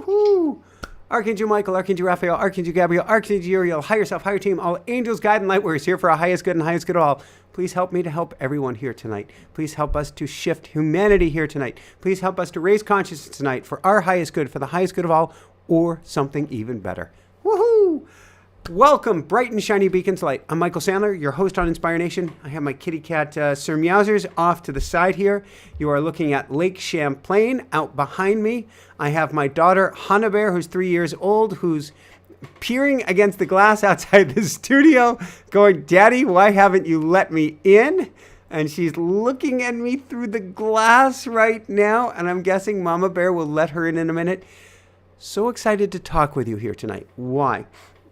Woohoo! Archangel Michael, Archangel Raphael, Archangel Gabriel, Archangel Uriel, higher self, higher team, all angels, guide, and light warriors here for our highest good and highest good of all. Please help me to help everyone here tonight. Please help us to shift humanity here tonight. Please help us to raise consciousness tonight for our highest good, for the highest good of all, or something even better. Woohoo! Welcome, bright and shiny beacons of light. I'm Michael Sandler, your host on Inspire Nation. I have my kitty cat, Sir Meowsers, off to the side here. You are looking at Lake Champlain out behind me. I have my daughter, Hannah Bear, who's 3 years old, who's peering against the glass outside the studio, going, Daddy, why haven't you let me in? And she's looking at me through the glass right now, and I'm guessing Mama Bear will let her in a minute. So excited to talk with you here tonight. Why?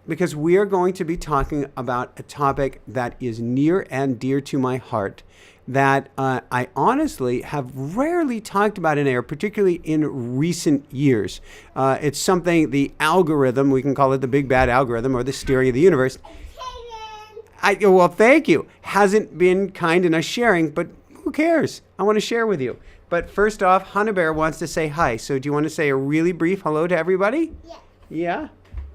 Because we are going to be talking about a topic that is near and dear to my heart that I honestly have rarely talked about in air, particularly in recent years. It's something, the algorithm, we can call it the big bad algorithm or the steering of the universe. Well, thank you. Hasn't been kind enough sharing, but who cares? I want to share with you. But first off, Hannah Bear wants to say hi. So do you want to say a really brief hello to everybody? Yeah. Yeah?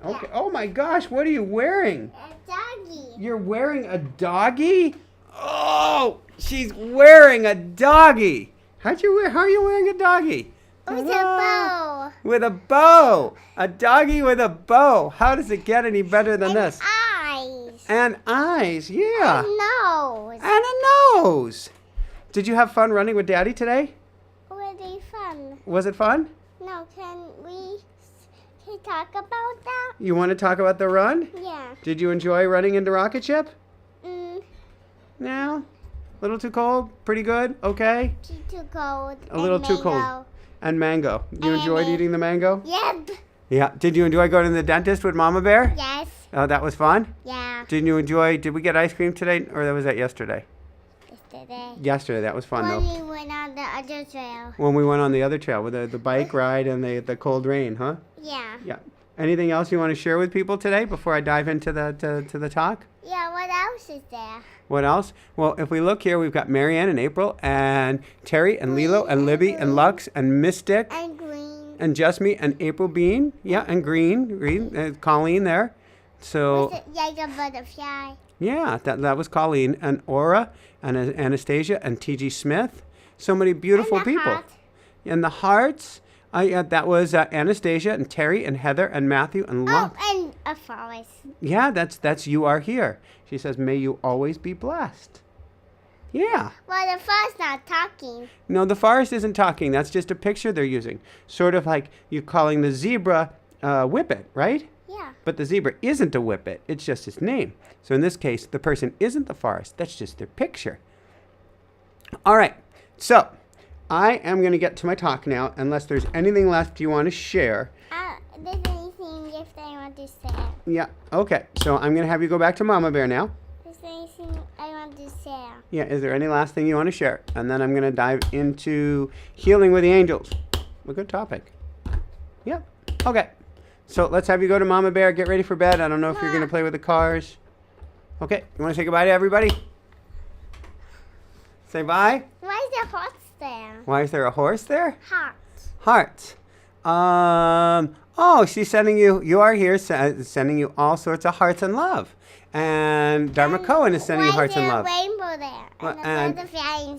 Okay. Yeah. Oh my gosh, what are you wearing? A doggy. You're wearing a doggy? Oh, she's wearing a doggy. How are you wearing a doggy? With a bow. With a bow. A doggy with a bow. How does it get any better than this? Eyes. And eyes, yeah. And nose. And a nose. Did you have fun running with Daddy today? Really fun. Was it fun? No, can we talk about that? You want to talk about the run? Yeah. Did you enjoy running into Rocket Ship? No. A little too cold? Pretty good? Okay? Too cold. A little too cold. And mango. You enjoyed eating the mango? Yep. Yeah. Did you enjoy going to the dentist with Mama Bear? Yes. Oh, that was fun? Yeah. Did we get ice cream today? Or was that yesterday? Yesterday. That was fun, though. When we went on the other trail. When we went on the other trail with the bike ride and the cold rain, huh? Yeah. Yeah. Anything else you want to share with people today before I dive into the talk? Yeah, what else is there? What else? Well, if we look here, we've got Marianne and April and Terry and Lilo and Libby and Lux and Mystic. And green. And just me and April Bean. Yeah, and Green. Colleen there. So. Was it like a butterfly? Yeah, that was Colleen and Aura and Anastasia and T.G. Smith. So many beautiful people. Heart. And the hearts. That was Anastasia and Terry and Heather and Matthew and Lux. Oh, and a forest. Yeah, that's You Are Here. She says, may you always be blessed. Yeah. Well, the forest not talking. No, the forest isn't talking. That's just a picture they're using. Sort of like you calling the zebra Whippet, right? Yeah. But the zebra isn't a Whippet. It's just its name. So in this case, the person isn't the forest. That's just their picture. All right. So I am going to get to my talk now, unless there's anything left you want to share. There's anything if I want to say. Yeah. Okay. So I'm going to have you go back to Mama Bear now. There's anything I want to say. Yeah. Is there any last thing you want to share? And then I'm going to dive into healing with the angels. A good topic. Yeah. Okay. So let's have you go to Mama Bear. Get ready for bed. I don't know if you're going to play with the cars. Okay. You want to say goodbye to everybody? Say bye. Why is there horse there? Why is there a horse there? Heart. Hearts. Oh, she's sending you. You Are Here, sending you all sorts of hearts and love. And Dharma Cohen is sending you hearts and love. Why is there a rainbow there? And the butterfly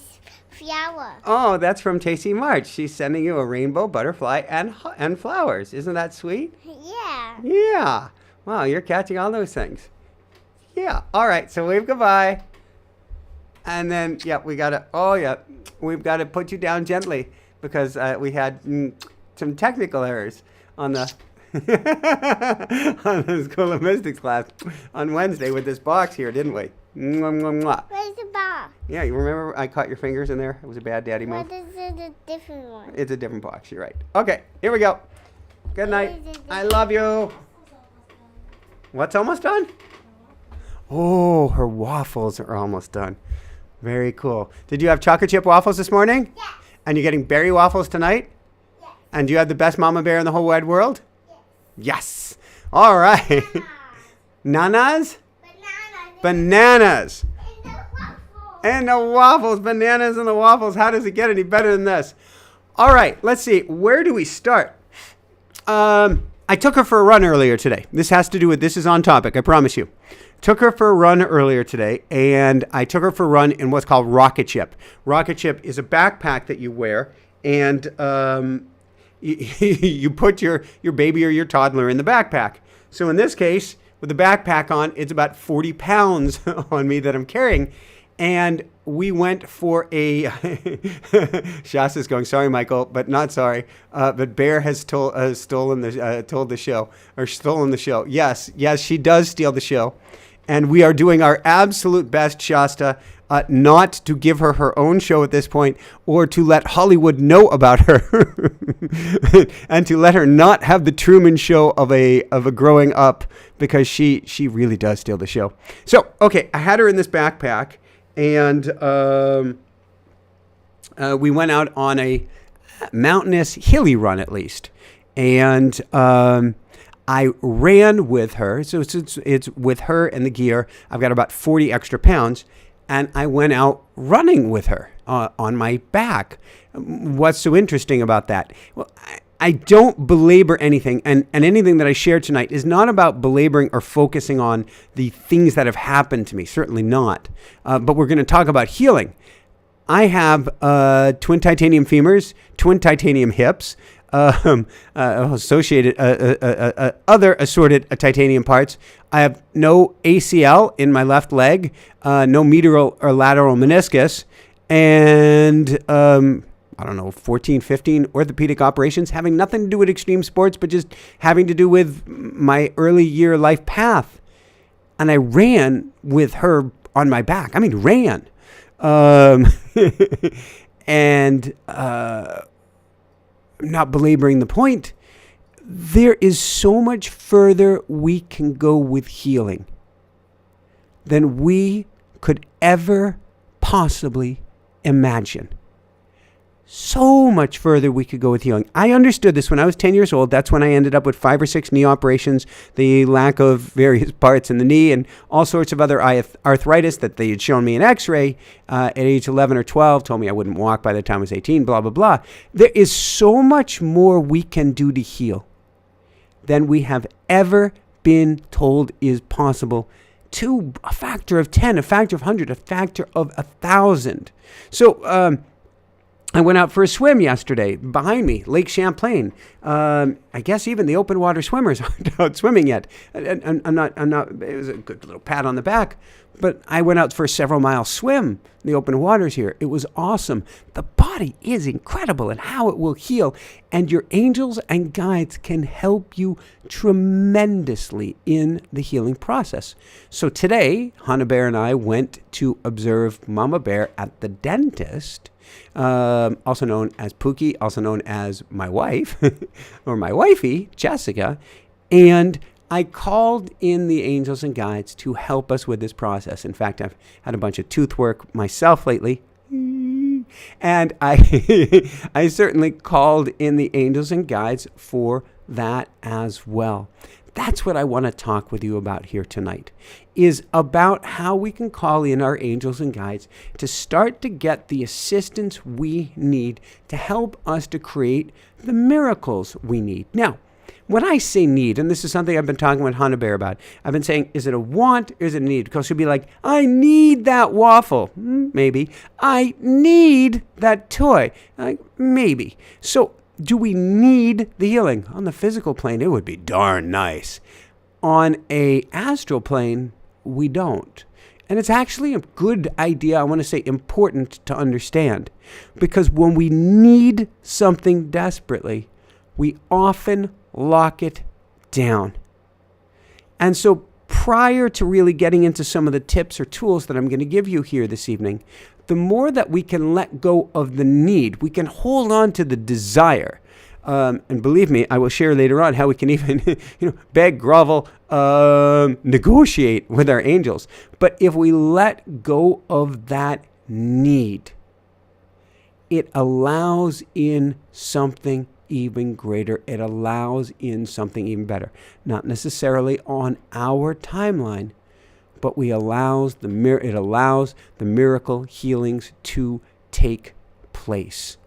flower. Oh, that's from Tacy March. She's sending you a rainbow, butterfly, and flowers. Isn't that sweet? Yeah. Yeah. Wow, you're catching all those things. Yeah. All right. So wave goodbye. And then, we've got to put you down gently because we had some technical errors on the on the School of Mystics class on Wednesday with this box here, didn't we? Mwah, mwah, mwah. Where's the box? Yeah, you remember I caught your fingers in there? It was a bad daddy move. What is it a different one? It's a different box, you're right. Okay, here we go. Good night. I love you. What's almost done? Oh, her waffles are almost done. Very cool. Did you have chocolate chip waffles this morning? Yes. And you're getting berry waffles tonight? Yes. And do you have the best Mama Bear in the whole wide world? Yes. All right. Nanas? Bananas. And the waffles. Bananas and the waffles. How does it get any better than this? All right. Let's see. Where do we start? I took her for a run earlier today. This is on topic, I promise you. Took her for a run earlier today, and I took her for a run in what's called Rocket Ship. Rocket Ship is a backpack that you wear, and you put your baby or your toddler in the backpack. So in this case, with the backpack on, it's about 40 pounds on me that I'm carrying. And we went for a, Shasta's going, sorry, Michael, but not sorry. But Bear has told the show. Yes, she does steal the show. And we are doing our absolute best, Shasta, not to give her her own show at this point, or to let Hollywood know about her, and to let her not have the Truman Show of a growing up, because she really does steal the show. So, okay, I had her in this backpack, and we went out on a mountainous, hilly run at least, and I ran with her. So it's with her and the gear. I've got about 40 extra pounds. And I went out running with her on my back. What's so interesting about that? Well, I don't belabor anything. And anything that I share tonight is not about belaboring or focusing on the things that have happened to me. Certainly not. But we're going to talk about healing. I have twin titanium femurs, twin titanium hips, associated other assorted titanium parts. I have no ACL in my left leg, no medial or lateral meniscus, and I don't know, 14, 15 orthopedic operations having nothing to do with extreme sports, but just having to do with my early year life path. And I ran with her on my back. I mean, ran. And not belaboring the point, there is so much further we can go with healing than we could ever possibly imagine. So much further we could go with healing. I understood this when I was 10 years old. That's when I ended up with 5 or 6 knee operations, the lack of various parts in the knee, and all sorts of other arthritis that they had shown me in x-ray at age 11 or 12, told me I wouldn't walk by the time I was 18, blah, blah, blah. There is so much more we can do to heal than we have ever been told is possible, to a factor of 10, a factor of 100, a factor of 1,000. So, I went out for a swim yesterday behind me, Lake Champlain. I guess even the open water swimmers aren't out swimming yet. I'm not, it was a good little pat on the back, but I went out for a several mile swim in the open waters here. It was awesome. The body is incredible and how it will heal. And your angels and guides can help you tremendously in the healing process. So today, Hannah Bear and I went to observe Mama Bear at the dentist. Also known as Pookie, also known as my wife, or my wifey, Jessica. And I called in the angels and guides to help us with this process. In fact, I've had a bunch of tooth work myself lately. And I certainly called in the angels and guides for that as well. That's what I want to talk with you about here tonight, is about how we can call in our angels and guides to start to get the assistance we need to help us to create the miracles we need. Now, when I say need, and this is something I've been talking with Hannah Bear about, I've been saying, is it a want or is it a need? Because she'll be like, I need that waffle. Maybe. I need that toy. Like, maybe. So, do we need the healing? On the physical plane, it would be darn nice. On a astral plane, we don't. And it's actually a good idea, I want to say important to understand. Because when we need something desperately, we often lock it down. And so prior to really getting into some of the tips or tools that I'm going to give you here this evening, the more that we can let go of the need, we can hold on to the desire. And believe me, I will share later on how we can even, beg, grovel, negotiate with our angels. But if we let go of that need, it allows in something even greater. It allows in something even better. Not necessarily on our timeline, but it allows the miracle healings to take place.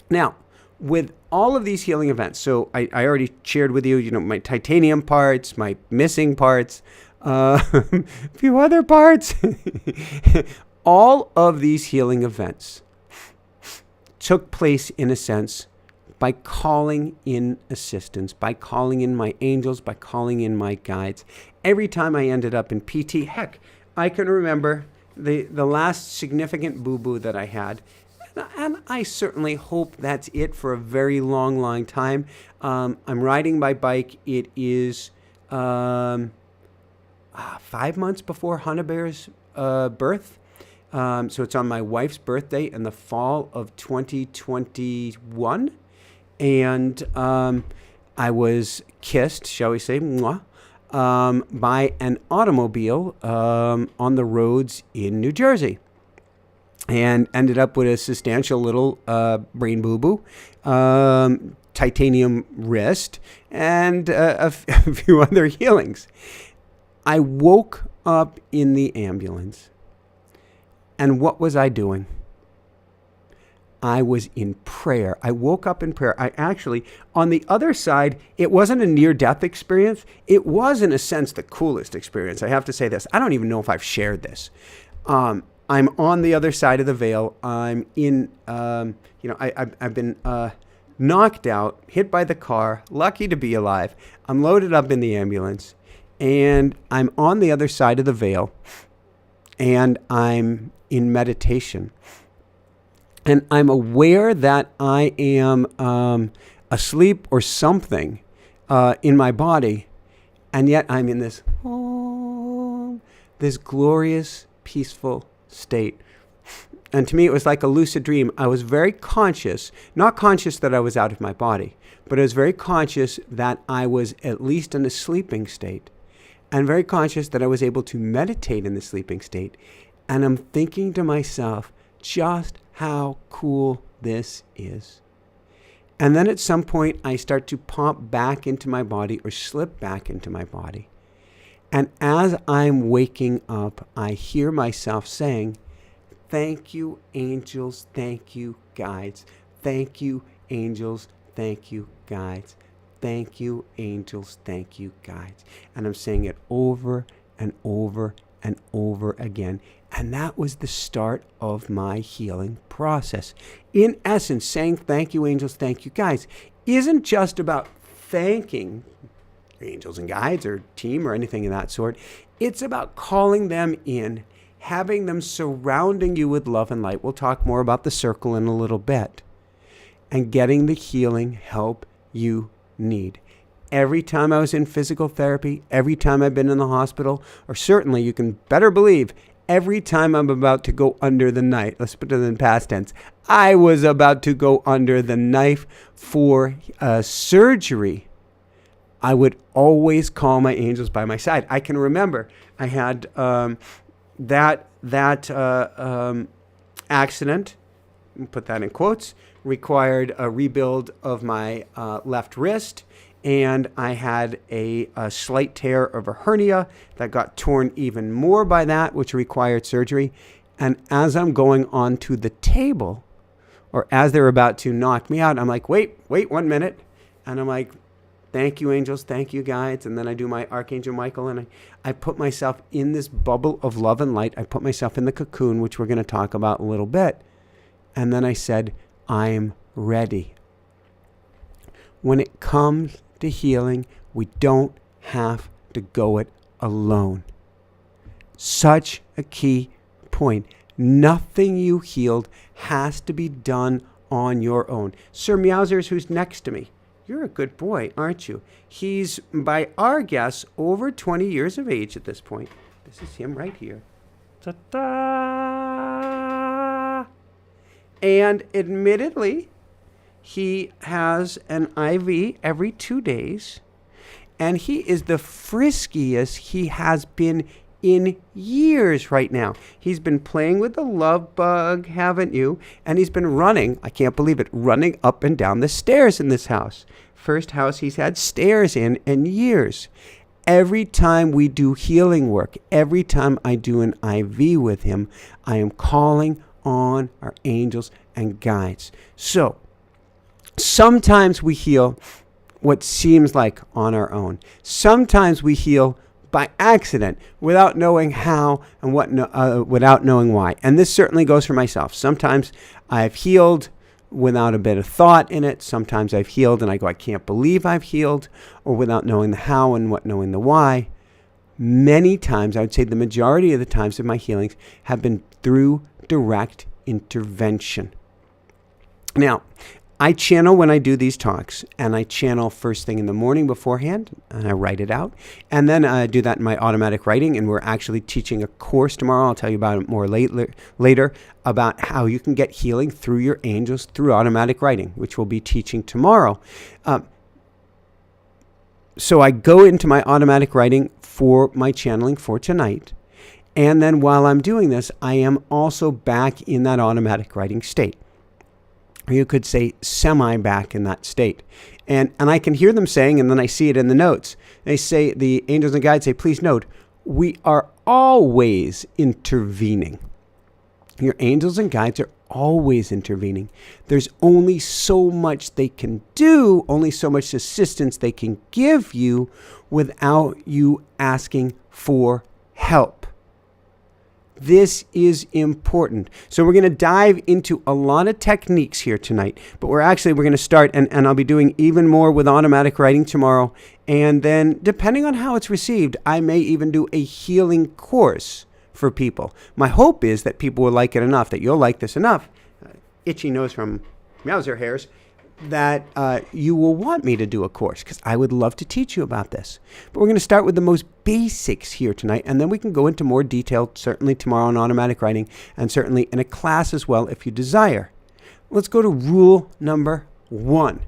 Now, with all of these healing events, so I already shared with you, my titanium parts, my missing parts, a few other parts. All of these healing events took place, in a sense, by calling in assistance, by calling in my angels, by calling in my guides. Every time I ended up in PT, heck, I can remember the last significant boo-boo that I had, and I certainly hope that's it for a very long, long time. I'm riding my bike. It is 5 months before Hannah Bear's birth. So it's on my wife's birthday in the fall of 2021. And I was kissed, shall we say, mwah, by an automobile on the roads in New Jersey. And ended up with a substantial little brain boo-boo, titanium wrist, and a few other healings. I woke up in the ambulance. And what was I doing? I was in prayer. I woke up in prayer. I actually, on the other side, it wasn't a near-death experience. It was, in a sense, the coolest experience. I have to say this. I don't even know if I've shared this. I'm on the other side of the veil. I'm in, I've been knocked out, hit by the car, lucky to be alive. I'm loaded up in the ambulance, and I'm on the other side of the veil, and I'm in meditation. And I'm aware that I am asleep or something in my body, and yet I'm in this glorious, peaceful state. And to me, it was like a lucid dream. I was very conscious, not conscious that I was out of my body, but I was very conscious that I was at least in a sleeping state, and very conscious that I was able to meditate in the sleeping state. And I'm thinking to myself, just how cool this is. And then at some point, I start to pop back into my body or slip back into my body. And as I'm waking up, I hear myself saying, thank you, angels, thank you, guides. Thank you, angels, thank you, guides. Thank you, angels, thank you, guides. And I'm saying it over and over and over again. And that was the start of my healing process. In essence, saying thank you, angels, thank you, guides, isn't just about thanking angels and guides or team or anything of that sort. It's about calling them in, having them surrounding you with love and light. We'll talk more about the circle in a little bit. And getting the healing help you need. Every time I was in physical therapy, every time I've been in the hospital, or certainly you can better believe, every time I'm about to go under the knife, let's put it in past tense, I was about to go under the knife for surgery, I would always call my angels by my side. I can remember I had that accident, put that in quotes, required a rebuild of my left wrist. And I had a slight tear of a hernia that got torn even more by that, which required surgery. And as I'm going onto the table, or as they're about to knock me out, I'm like, wait 1 minute. And I'm like, thank you, angels, thank you, guides. And then I do my Archangel Michael, and I put myself in this bubble of love and light. I put myself in the cocoon, which we're going to talk about in a little bit. And then I said, I'm ready. When it comes to healing, we don't have to go it alone. Such a key point. Nothing you healed has to be done on your own. Sir Meowsers, who's next to me, you're a good boy, aren't you? He's, by our guess, over 20 years of age at this point. This is him right here. Ta-da! And admittedly, he has an IV every 2 days, and he is the friskiest he has been in years right now. He's been playing with the love bug, haven't you? And he's been running, I can't believe it, running up and down the stairs in this house. First house he's had stairs in years. Every time we do healing work, every time I do an IV with him, I am calling on our angels and guides. So, Sometimes we heal what seems like on our own. Sometimes we heal by accident without knowing how and without knowing why. And this certainly goes for myself. Sometimes I've healed without a bit of thought in it. Sometimes I've healed and I go, I can't believe I've healed, or without knowing the how and knowing the why. Many times, I would say the majority of the times of my healings have been through direct intervention. Now, I channel when I do these talks, and I channel first thing in the morning beforehand, and I write it out. And then I do that in my automatic writing, and we're actually teaching a course tomorrow. I'll tell you about it more later about how you can get healing through your angels through automatic writing, which we'll be teaching tomorrow. So I go into my automatic writing for my channeling for tonight. And then while I'm doing this, I am also back in that automatic writing state. You could say semi back in that state. And I can hear them saying, and then I see it in the notes. They say, the angels and guides say, please note, we are always intervening. Your angels and guides are always intervening. There's only so much they can do, only so much assistance they can give you without you asking for help. This is important. So we're going to dive into a lot of techniques here tonight, but we're going to start, and I'll be doing even more with automatic writing tomorrow. And then depending on how it's received, I may even do a healing course for people. My hope is that people will like it enough, that you'll like this enough, itchy nose from Mauser hairs, that you will want me to do a course, because I would love to teach you about this. But we're going to start with the most basics here tonight, and then we can go into more detail, certainly tomorrow in automatic writing, and certainly in a class as well if you desire. Let's go to rule number 1.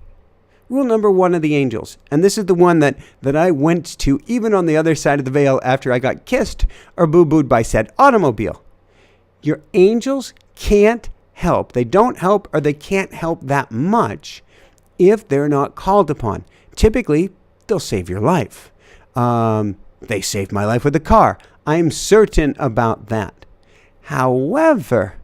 Rule number 1 of the angels, and this is the one that I went to even on the other side of the veil after I got kissed or boo-booed by said automobile. Your angels can't help. They don't help, or they can't help that much if they're not called upon. Typically, they'll save your life. They saved my life with the car. I'm certain about that. However,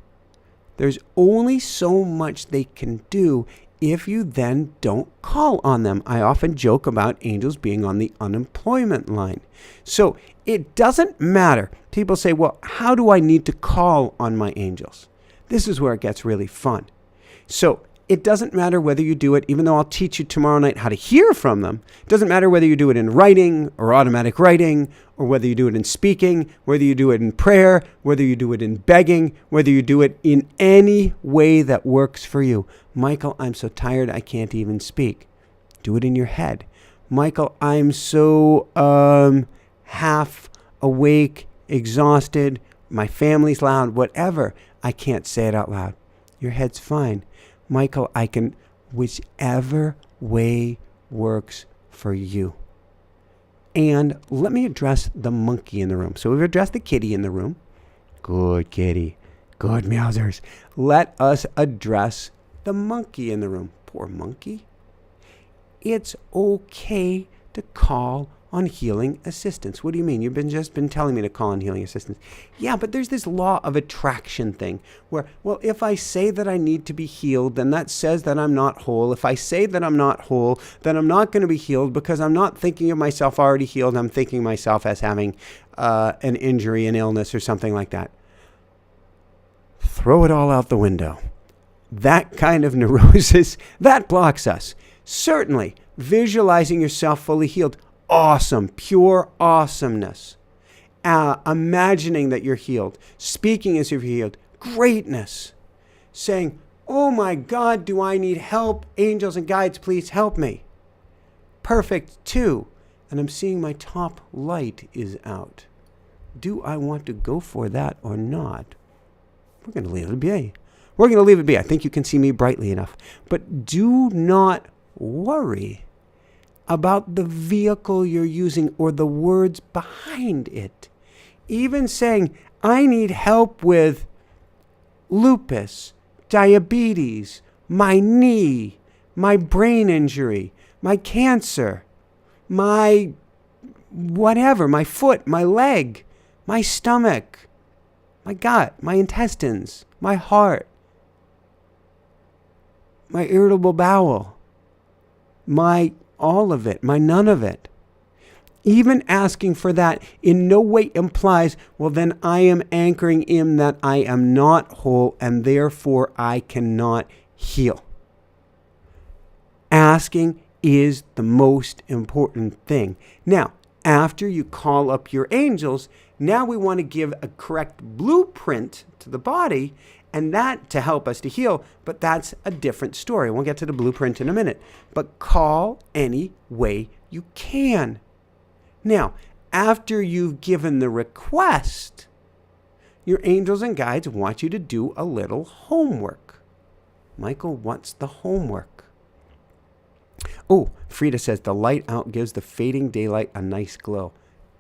there's only so much they can do if you then don't call on them. I often joke about angels being on the unemployment line. So it doesn't matter. People say, well, how do I need to call on my angels? This is where it gets really fun. So it doesn't matter whether you do it, even though I'll teach you tomorrow night how to hear from them. It doesn't matter whether you do it in writing or automatic writing, or whether you do it in speaking, whether you do it in prayer, whether you do it in begging, whether you do it in any way that works for you. Michael, I'm so tired I can't even speak. Do it in your head. Michael, I'm so half awake, exhausted, my family's loud, whatever. I can't say it out loud. Your head's fine. Michael, I can, whichever way works for you. And let me address the monkey in the room. So we've addressed the kitty in the room. Good kitty. Good meowsers. Let us address the monkey in the room. Poor monkey. It's okay to call on healing assistance. What do you mean? You've just been telling me to call on healing assistance. Yeah, but there's this law of attraction thing where, well, if I say that I need to be healed, then that says that I'm not whole. If I say that I'm not whole, then I'm not going to be healed, because I'm not thinking of myself already healed. I'm thinking of myself as having an injury, an illness, or something like that. Throw it all out the window. That kind of neurosis, that blocks us. Certainly, visualizing yourself fully healed, awesome, pure awesomeness. Imagining that you're healed, speaking as if you're healed, greatness. Saying, oh my God, do I need help? Angels and guides, please help me. Perfect too. And I'm seeing my top light is out. Do I want to go for that or not? We're going to leave it be. We're going to leave it be. I think you can see me brightly enough. But do not worry about the vehicle you're using or the words behind it. Even saying, I need help with lupus, diabetes, my knee, my brain injury, my cancer, my whatever, my foot, my leg, my stomach, my gut, my intestines, my heart, my irritable bowel. my all of it, my none of it. Even asking for that in no way implies, well, then I am anchoring in that I am not whole and therefore I cannot heal. Asking is the most important thing. Now, after you call up your angels, now we want to give a correct blueprint to the body, and that to help us to heal, but that's a different story. We'll get to the blueprint in a minute. But call any way you can. Now, after you've given the request, your angels and guides want you to do a little homework. Michael, what's the homework? Oh, Frida says the light out gives the fading daylight a nice glow.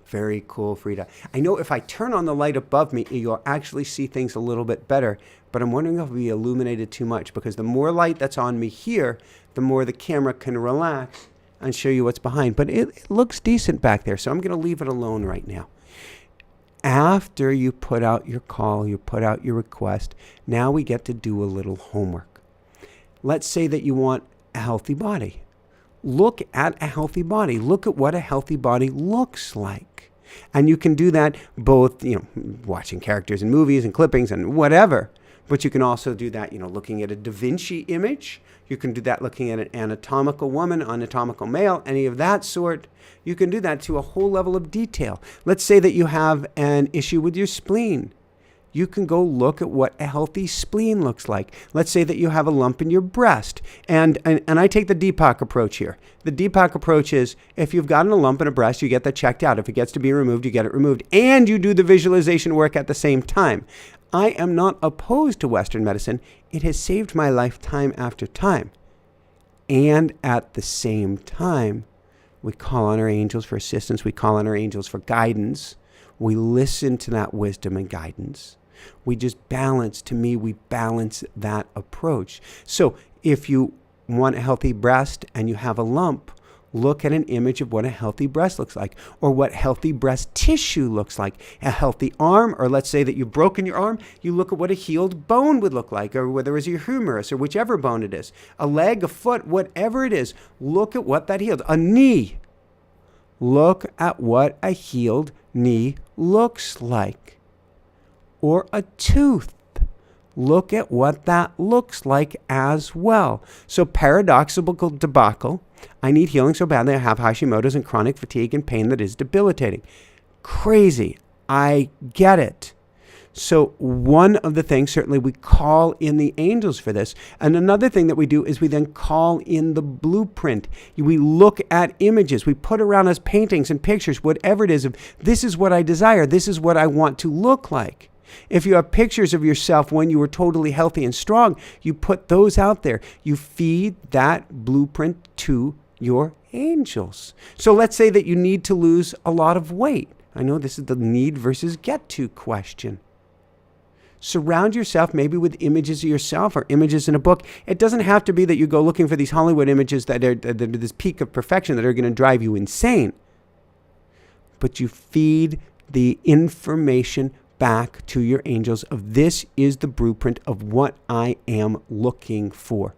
Very cool, Frida. I know if I turn on the light above me, you'll actually see things a little bit better, but I'm wondering if it'll be illuminated too much, because the more light that's on me here, the more the camera can relax and show you what's behind. But it looks decent back there, so I'm going to leave it alone right now. After you put out your call, you put out your request, now we get to do a little homework. Let's say that you want a healthy body. Look at a healthy body. Look at what a healthy body looks like. And you can do that both, watching characters in movies and clippings and whatever. But you can also do that, looking at a Da Vinci image. You can do that looking at an anatomical woman, anatomical male, any of that sort. You can do that to a whole level of detail. Let's say that you have an issue with your spleen. You can go look at what a healthy spleen looks like. Let's say that you have a lump in your breast. And I take the Deepak approach here. The Deepak approach is, if you've gotten a lump in a breast, you get that checked out. If it gets to be removed, you get it removed. And you do the visualization work at the same time. I am not opposed to Western medicine. It has saved my life time after time. And at the same time, we call on our angels for assistance. We call on our angels for guidance. We listen to that wisdom and guidance. We just balance, to me, we balance that approach. So if you want a healthy breast and you have a lump, look at an image of what a healthy breast looks like, or what healthy breast tissue looks like. A healthy arm, or let's say that you've broken your arm, you look at what a healed bone would look like, or whether it's your humerus, or whichever bone it is. A leg, a foot, whatever it is, look at what that healed. A knee, look at what a healed knee looks like. Or a tooth, look at what that looks like as well. So paradoxical debacle. I need healing so badly. I have Hashimoto's and chronic fatigue and pain that is debilitating. Crazy. I get it. So one of the things, certainly we call in the angels for this. And another thing that we do is we then call in the blueprint. We look at images. We put around us paintings and pictures, whatever it is, of this is what I desire. This is what I want to look like. If you have pictures of yourself when you were totally healthy and strong, you put those out there. You feed that blueprint to your angels. So let's say that you need to lose a lot of weight. I know this is the need versus get to question. Surround yourself maybe with images of yourself or images in a book. It doesn't have to be that you go looking for these Hollywood images that are this peak of perfection that are going to drive you insane. But you feed the information back to your angels of this is the blueprint of what I am looking for.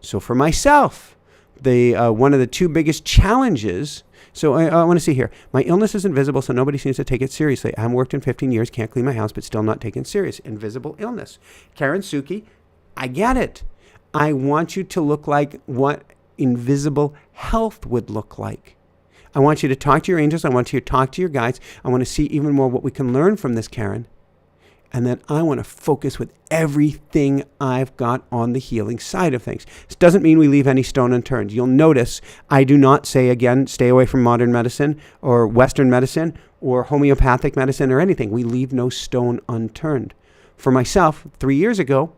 So for myself, one of the two biggest challenges, so I want to see here. My illness is invisible, so nobody seems to take it seriously. I haven't worked in 15 years, can't clean my house, but still not taken serious. Invisible illness. Karen Suki, I get it. I want you to look like what invisible health would look like. I want you to talk to your angels. I want you to talk to your guides. I want to see even more what we can learn from this, Karen. And then I want to focus with everything I've got on the healing side of things. This doesn't mean we leave any stone unturned. You'll notice I do not say, again, stay away from modern medicine or Western medicine or homeopathic medicine or anything. We leave no stone unturned. For myself, 3 years ago,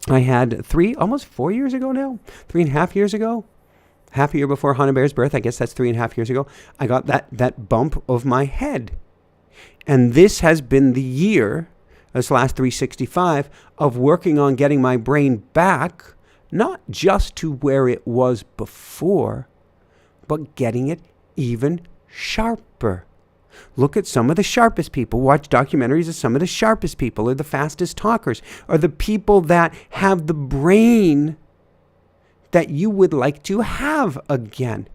I had almost 4 years ago now, 3.5 years ago, half a year before Hannah Bear's birth, I guess that's 3.5 years ago, I got that bump of my head. And this has been the year, this last 365, of working on getting my brain back, not just to where it was before, but getting it even sharper. Look at some of the sharpest people. Watch documentaries of some of the sharpest people, or the fastest talkers, or the people that have the brain that you would like to have again.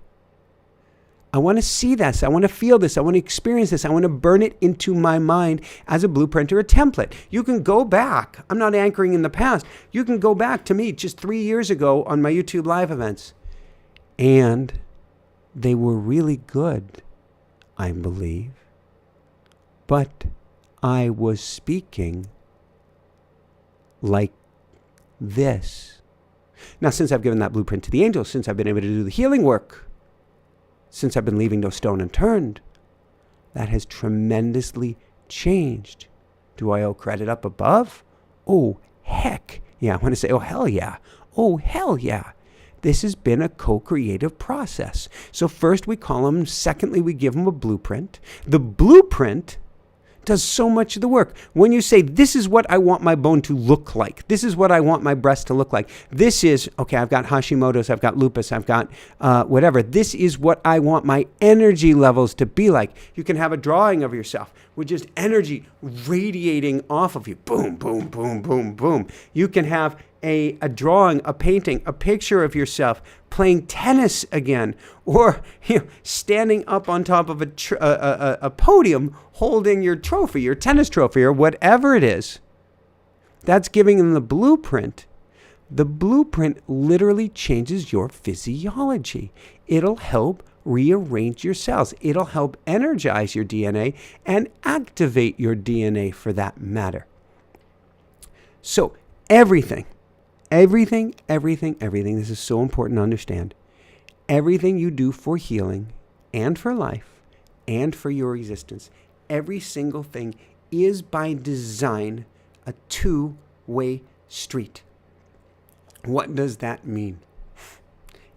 I want to see this. I want to feel this. I want to experience this. I want to burn it into my mind as a blueprint or a template. You can go back. I'm not anchoring in the past. You can go back to me just 3 years ago on my YouTube live events. And they were really good, I believe. But I was speaking like this. Now, since I've given that blueprint to the angels, since I've been able to do the healing work, since I've been leaving no stone unturned, that has tremendously changed. Do I owe credit up above? Oh, heck. Yeah, I want to say, oh, hell yeah. Oh, hell yeah. This has been a co-creative process. So first we call them, secondly we give them a blueprint. The blueprint does so much of the work. When you say, this is what I want my bone to look like. This is what I want my breast to look like. This is, okay, I've got Hashimoto's, I've got lupus, I've got whatever. This is what I want my energy levels to be like. You can have a drawing of yourself with just energy radiating off of you. Boom, boom, boom, boom, boom. You can have a drawing, a painting, a picture of yourself playing tennis again, or standing up on top of a podium holding your trophy, your tennis trophy, or whatever it is. That's giving them the blueprint. The blueprint literally changes your physiology. It'll help rearrange your cells. It'll help energize your DNA and activate your DNA for that matter. So everything, this is so important to understand. Everything you do for healing and for life and for your existence, every single thing is by design a two-way street. What does that mean?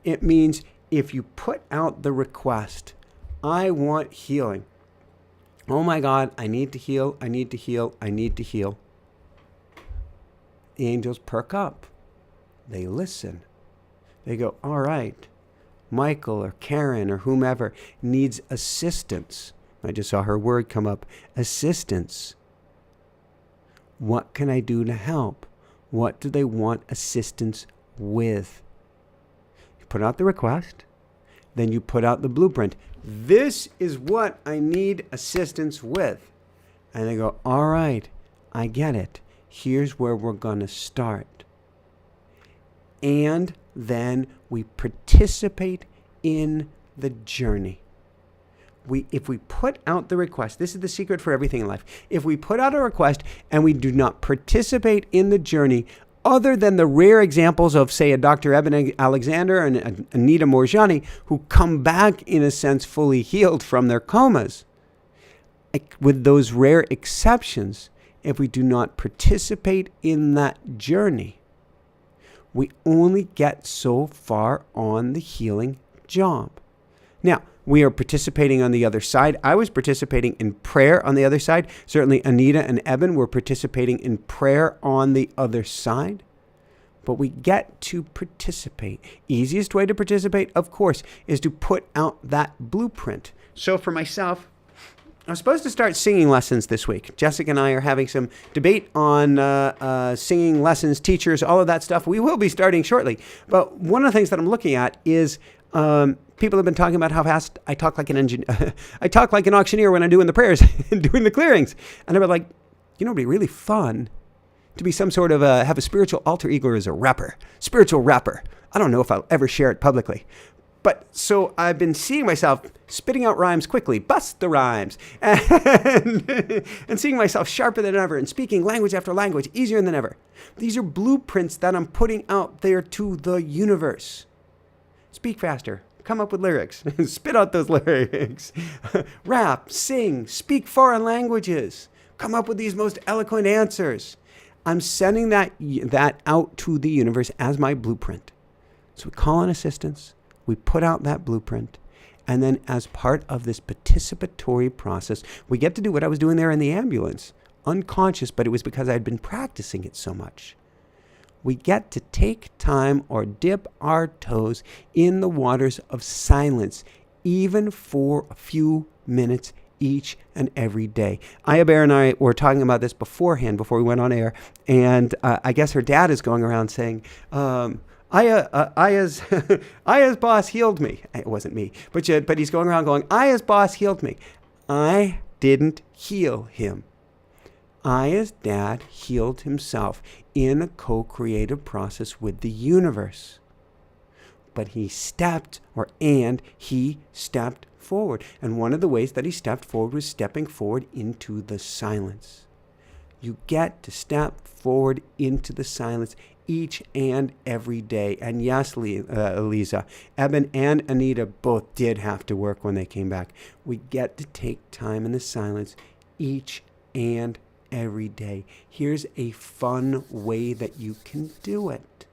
It means if you put out the request, I want healing. Oh my God, I need to heal, I need to heal, I need to heal. The angels perk up. They listen. They go, all right, Michael or Karen or whomever needs assistance. I just saw her word come up, assistance. What can I do to help? What do they want assistance with? You put out the request, then you put out the blueprint. This is what I need assistance with. And they go, all right, I get it. Here's where we're going to start. And then we participate in the journey. If we put out the request, this is the secret for everything in life. If we put out a request and we do not participate in the journey, other than the rare examples of, say, a Dr. Eben Alexander and Anita Morjani, who come back, in a sense, fully healed from their comas, with those rare exceptions, if we do not participate in that journey, we only get so far on the healing job. Now, we are participating on the other side. I was participating in prayer on the other side. Certainly Anita and Eben were participating in prayer on the other side. But we get to participate. Easiest way to participate, of course, is to put out that blueprint. So for myself, I was supposed to start singing lessons this week. Jessica and I are having some debate on singing lessons, teachers, all of that stuff. We will be starting shortly. But one of the things that I'm looking at is people have been talking about how fast I talk like an engineer. I talk like an auctioneer when I'm doing the prayers and doing the clearings. And they were like, it'd be really fun to be some sort of have a spiritual alter ego as a rapper, spiritual rapper. I don't know if I'll ever share it publicly. But so I've been seeing myself spitting out rhymes quickly, bust the rhymes, and seeing myself sharper than ever and speaking language after language, easier than ever. These are blueprints that I'm putting out there to the universe. Speak faster. Come up with lyrics. Spit out those lyrics. Rap, sing, speak foreign languages. Come up with these most eloquent answers. I'm sending that out to the universe as my blueprint. So we call in assistance. We put out that blueprint, and then as part of this participatory process, we get to do what I was doing there in the ambulance, unconscious, but it was because I had been practicing it so much. We get to take time or dip our toes in the waters of silence, even for a few minutes each and every day. Aya Bear and I were talking about this beforehand, before we went on air, and I guess her dad is going around saying, Aya's Aya's boss healed me. It wasn't me, but he's going around going, Aya's boss healed me. I didn't heal him. Aya's dad healed himself in a co-creative process with the universe. But he stepped forward. And one of the ways that he stepped forward was stepping forward into the silence. You get to step forward into the silence each and every day. And yes, Eliza, Eben and Anita both did have to work when they came back. We get to take time in the silence each and every day. Here's a fun way that you can do it.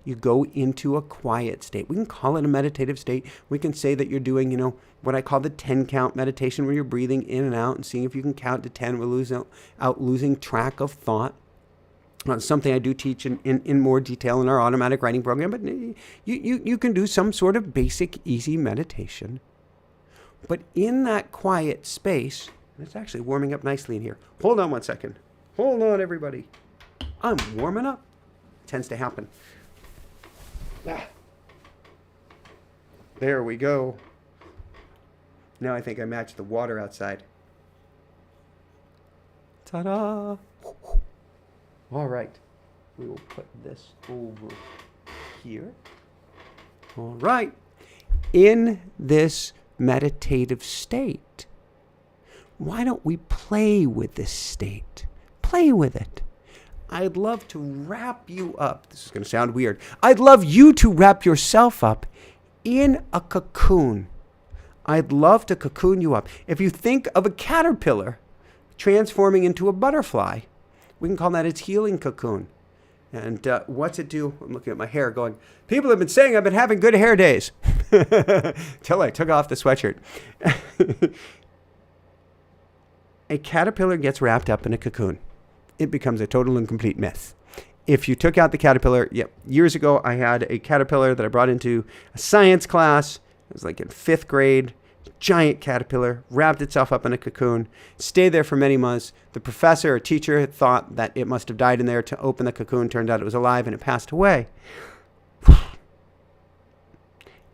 You go into a quiet state. We can call it a meditative state. We can say that you're doing, what I call the 10 count meditation, where you're breathing in and out and seeing if you can count to 10 without losing track of thought. Something I do teach in more detail in our automatic writing program, but you can do some sort of basic, easy meditation. But in that quiet space, it's actually warming up nicely in here. Hold on one second. Hold on, everybody. I'm warming up. It tends to happen. There we go. Now I think I matched the water outside. Ta-da! All right. We will put this over here. All right. In this meditative state, why don't we play with this state? Play with it. I'd love to wrap you up. This is going to sound weird. I'd love you to wrap yourself up in a cocoon. I'd love to cocoon you up. If you think of a caterpillar transforming into a butterfly, we can call that its healing cocoon. And what's it do? I'm looking at my hair going, people have been saying I've been having good hair days. Till I took off the sweatshirt. A caterpillar gets wrapped up in a cocoon. It becomes a total and complete myth. If you took out the caterpillar, years ago I had a caterpillar that I brought into a science class. It was like in 5th grade. Giant caterpillar, wrapped itself up in a cocoon, stayed there for many months. The professor or teacher had thought that it must have died in there to open the cocoon. Turned out it was alive and it passed away.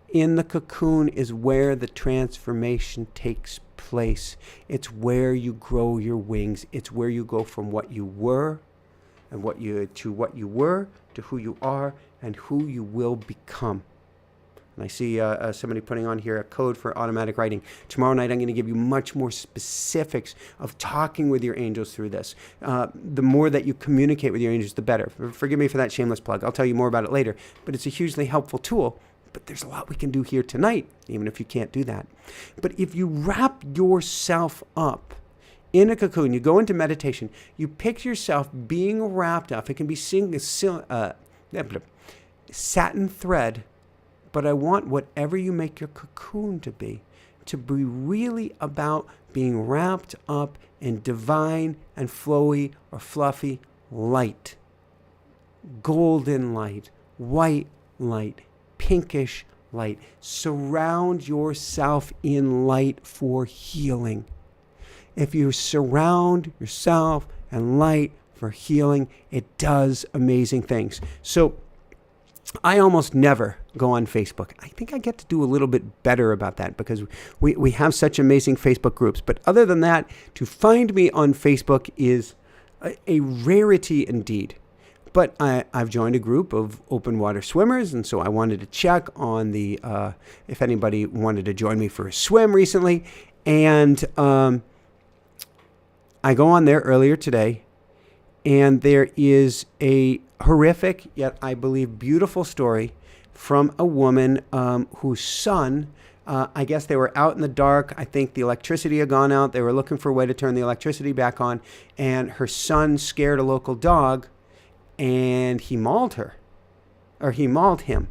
In the cocoon is where the transformation takes place. It's where you grow your wings. It's where you go from what you were and what you were to who you are and who you will become. And I see somebody putting on here a code for automatic writing. Tomorrow night, I'm going to give you much more specifics of talking with your angels through this. The more that you communicate with your angels, the better. Forgive me for that shameless plug. I'll tell you more about it later. But it's a hugely helpful tool. But there's a lot we can do here tonight, even if you can't do that. But if you wrap yourself up in a cocoon, you go into meditation, you picture yourself being wrapped up. It can be satin thread. But I want whatever you make your cocoon to be really about being wrapped up in divine and flowy or fluffy light. Golden light, white light, pinkish light. Surround yourself in light for healing. If you surround yourself in light for healing, it does amazing things. So I almost never go on Facebook. I think I get to do a little bit better about that because we have such amazing Facebook groups. But other than that, to find me on Facebook is a rarity indeed. But I've joined a group of open water swimmers, and so I wanted to check on the if anybody wanted to join me for a swim recently. And I go on there earlier today, and there is a horrific, yet I believe beautiful story from a woman whose son, I guess they were out in the dark. I think the electricity had gone out. They were looking for a way to turn the electricity back on. And her son scared a local dog and he mauled her, or he mauled him.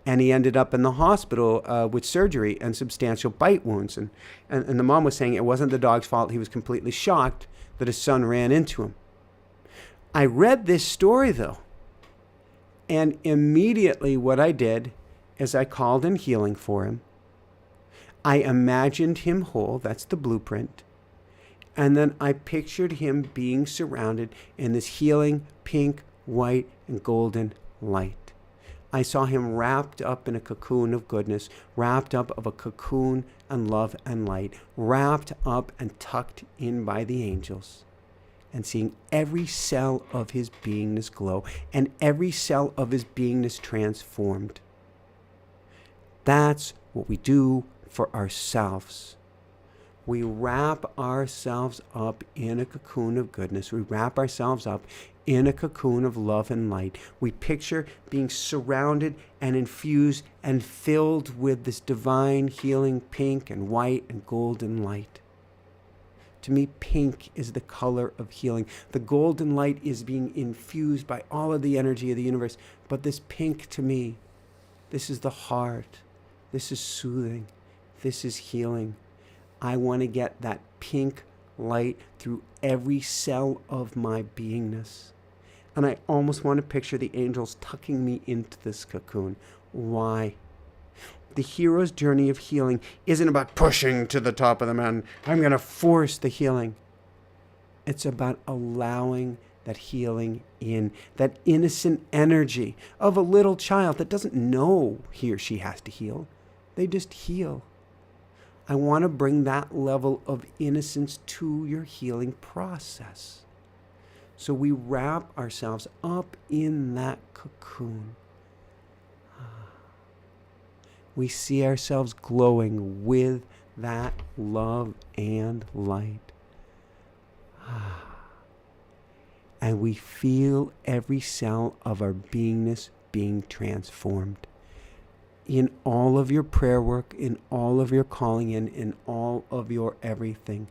And he ended up in the hospital with surgery and substantial bite wounds. And the mom was saying it wasn't the dog's fault. He was completely shocked that his son ran into him. I read this story, though, and immediately what I did is I called in healing for him. I imagined him whole. That's the blueprint. And then I pictured him being surrounded in this healing pink, white, and golden light. I saw him wrapped up in a cocoon of goodness, wrapped up of a cocoon and love and light, wrapped up and tucked in by the angels, and seeing every cell of his beingness glow and every cell of his beingness transformed. That's what we do for ourselves. We wrap ourselves up in a cocoon of goodness. We wrap ourselves up in a cocoon of love and light. We picture being surrounded and infused and filled with this divine healing pink and white and golden light. To me, pink is the color of healing. The golden light is being infused by all of the energy of the universe. But this pink, to me, this is the heart. This is soothing. This is healing. I want to get that pink light through every cell of my beingness. And I almost want to picture the angels tucking me into this cocoon. Why? The hero's journey of healing isn't about pushing to the top of the mountain. I'm going to force the healing. It's about allowing that healing in, that innocent energy of a little child that doesn't know he or she has to heal. They just heal. I want to bring that level of innocence to your healing process. So we wrap ourselves up in that cocoon. We see ourselves glowing with that love and light. And we feel every cell of our beingness being transformed. In all of your prayer work, in all of your calling in all of your everything,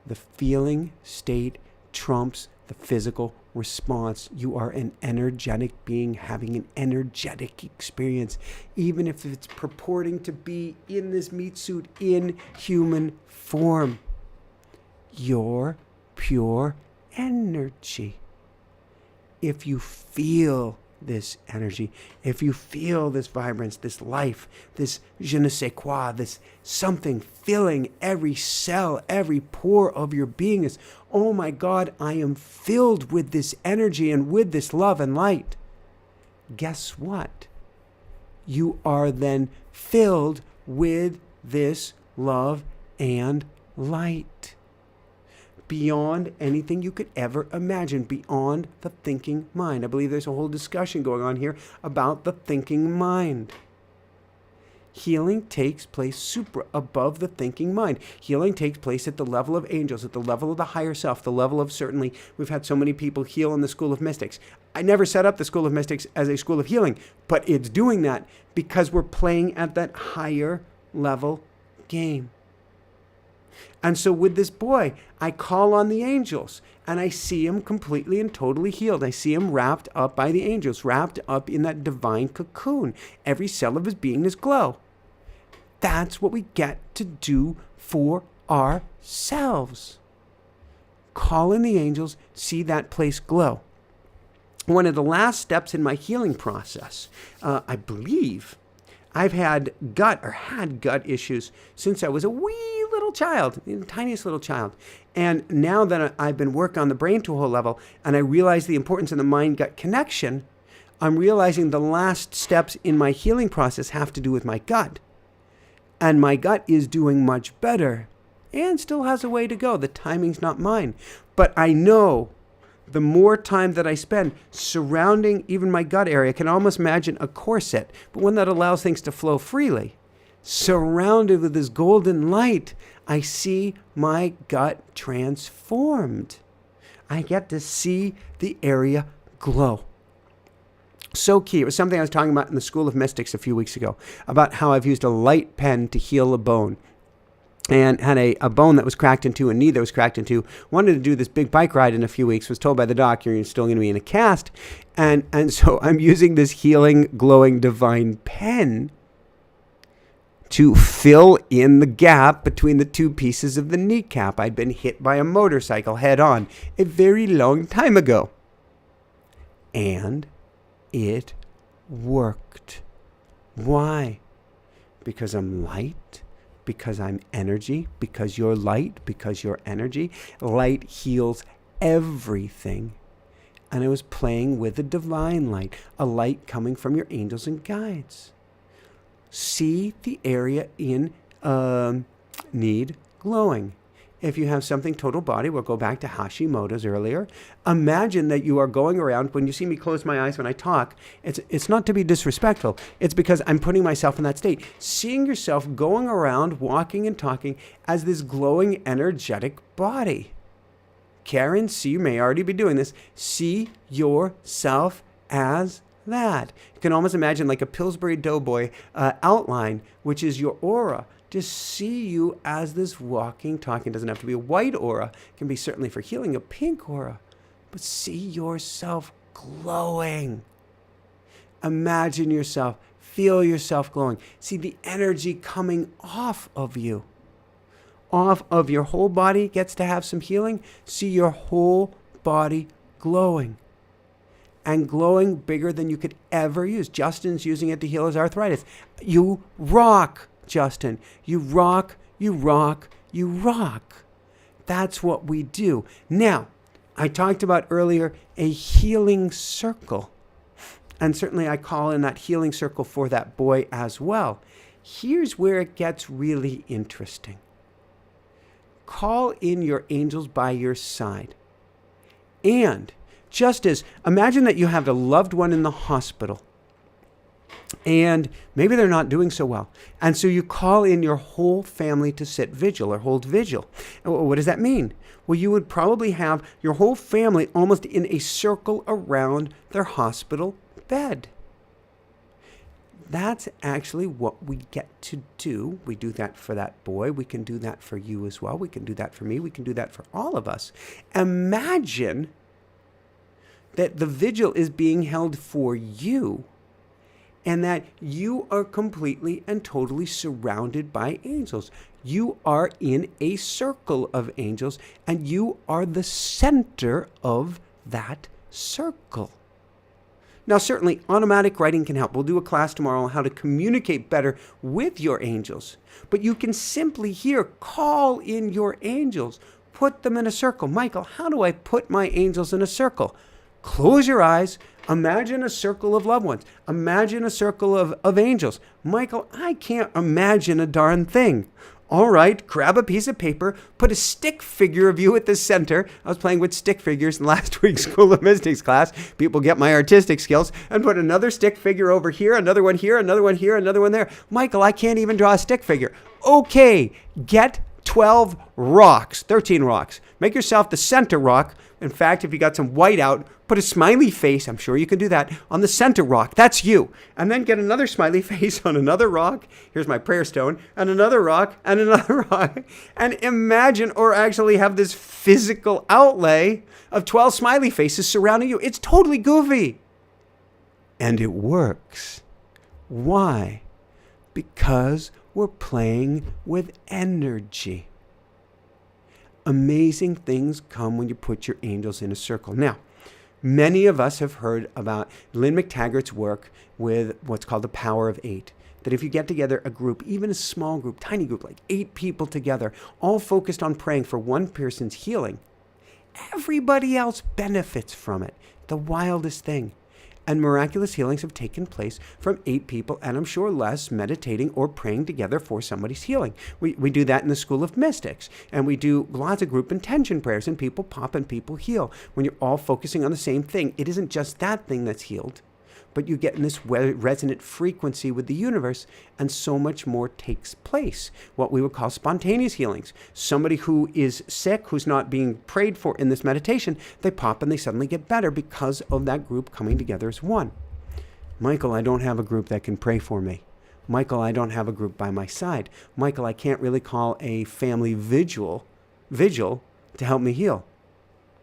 the feeling state trumps the physical response. You are an energetic being having an energetic experience, even if it's purporting to be in this meat suit in human form. You're pure energy. If you feel this energy, if you feel this vibrance, this life, this je ne sais quoi, this something filling every cell, every pore of your beingness, oh my God, I am filled with this energy and with this love and light. Guess what? You are then filled with this love and light. Beyond anything you could ever imagine, beyond the thinking mind. I believe there's a whole discussion going on here about the thinking mind. Healing takes place above the thinking mind. Healing takes place at the level of angels, at the level of the higher self, the level of certainly. We've had so many people heal in the School of Mystics. I never set up the School of Mystics as a school of healing, but it's doing that because we're playing at that higher level game. And so with this boy, I call on the angels and I see him completely and totally healed. I see him wrapped up by the angels, wrapped up in that divine cocoon. Every cell of his beingness glow. That's what we get to do for ourselves. Call in the angels, see that place glow. One of the last steps in my healing process, I believe, I've had gut issues since I was a wee little child, the tiniest little child. And now that I've been working on the brain to a whole level, and I realize the importance of the mind-gut connection, I'm realizing the last steps in my healing process have to do with my gut. And my gut is doing much better and still has a way to go. The timing's not mine. But I know the more time that I spend surrounding even my gut area, I can almost imagine a corset, but one that allows things to flow freely. Surrounded with this golden light, I see my gut transformed. I get to see the area glow. So key. It was something I was talking about in the School of Mystics a few weeks ago, about how I've used a light pen to heal a bone. And had a bone that was cracked in two, a knee that was cracked in two. Wanted to do this big bike ride in a few weeks. Was told by the doctor, you're still going to be in a cast. And so I'm using this healing, glowing, divine pen to fill in the gap between the two pieces of the kneecap. I'd been hit by a motorcycle head on a very long time ago. And it worked. Why? Because I'm light. Because I'm energy, because you're light, because you're energy. Light heals everything. and I was playing with the divine light, a light coming from your angels and guides. See the area in need glowing. If you have something total body, we'll go back to Hashimoto's earlier. Imagine that you are going around. When you see me close my eyes when I talk, it's not to be disrespectful. It's because I'm putting myself in that state. Seeing yourself going around, walking and talking as this glowing, energetic body. Karen, see, you may already be doing this. See yourself as that. You can almost imagine like a Pillsbury Doughboy outline, which is your aura. Just see you as this walking, talking. It doesn't have to be a white aura. It can be certainly for healing a pink aura. But see yourself glowing. Imagine yourself. Feel yourself glowing. See the energy coming off of you. Off of your whole body gets to have some healing. See your whole body glowing. And glowing bigger than you could ever use. Justin's using it to heal his arthritis. You rock, Justin. You rock, you rock, you rock. That's what we do. Now, I talked about earlier a healing circle. And certainly I call in that healing circle for that boy as well. Here's where it gets really interesting. Call in your angels by your side. And just as, imagine that you have a loved one in the hospital and maybe they're not doing so well. And so you call in your whole family to sit vigil or hold vigil. What does that mean? Well, you would probably have your whole family almost in a circle around their hospital bed. That's actually what we get to do. We do that for that boy. We can do that for you as well. We can do that for me. We can do that for all of us. Imagine that the vigil is being held for you and that you are completely and totally surrounded by angels. You are in a circle of angels and you are the center of that circle. Now, certainly, automatic writing can help. We'll do a class tomorrow on how to communicate better with your angels. But you can simply here call in your angels. Put them in a circle. Michael, how do I put my angels in a circle? Close your eyes. Imagine a circle of loved ones. Imagine a circle of angels. Michael, I can't imagine a darn thing. All right, grab a piece of paper, put a stick figure of you at the center. I was playing with stick figures in last week's School of Mystics class. People get my artistic skills. And put another stick figure over here, another one here, another one here, another one there. Michael, I can't even draw a stick figure. Okay, get 12 rocks, 13 rocks. Make yourself the center rock. In fact, if you got some white out, put a smiley face, I'm sure you can do that, on the center rock. That's you. And then get another smiley face on another rock. Here's my prayer stone. And another rock, and another rock. And imagine, or actually have this physical outlay of 12 smiley faces surrounding you. It's totally goofy. And it works. Why? Because we're playing with energy. Amazing things come when you put your angels in a circle. Now, many of us have heard about Lynn McTaggart's work with what's called the power of 8. That if you get together a group, even a small group, tiny group, like 8 people together, all focused on praying for one person's healing, everybody else benefits from it. The wildest thing. And miraculous healings have taken place from 8 people, and I'm sure less, meditating or praying together for somebody's healing. We do that in the School of Mystics, and we do lots of group intention prayers, and people pop and people heal. When you're all focusing on the same thing, it isn't just that thing that's healed, but you get in this resonant frequency with the universe, and so much more takes place. What we would call spontaneous healings. Somebody who is sick, who's not being prayed for in this meditation, they pop and they suddenly get better because of that group coming together as one. Michael, I don't have a group that can pray for me. Michael, I don't have a group by my side. Michael, I can't really call a family vigil to help me heal.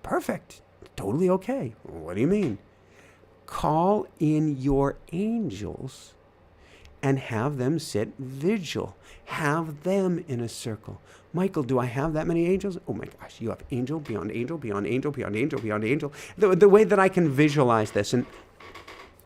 Perfect. Totally okay. What do you mean? Call in your angels and have them sit vigil. Have them in a circle. Michael, do I have that many angels? Oh my gosh, you have angel beyond angel, beyond angel, beyond angel, beyond angel. The way that I can visualize this, and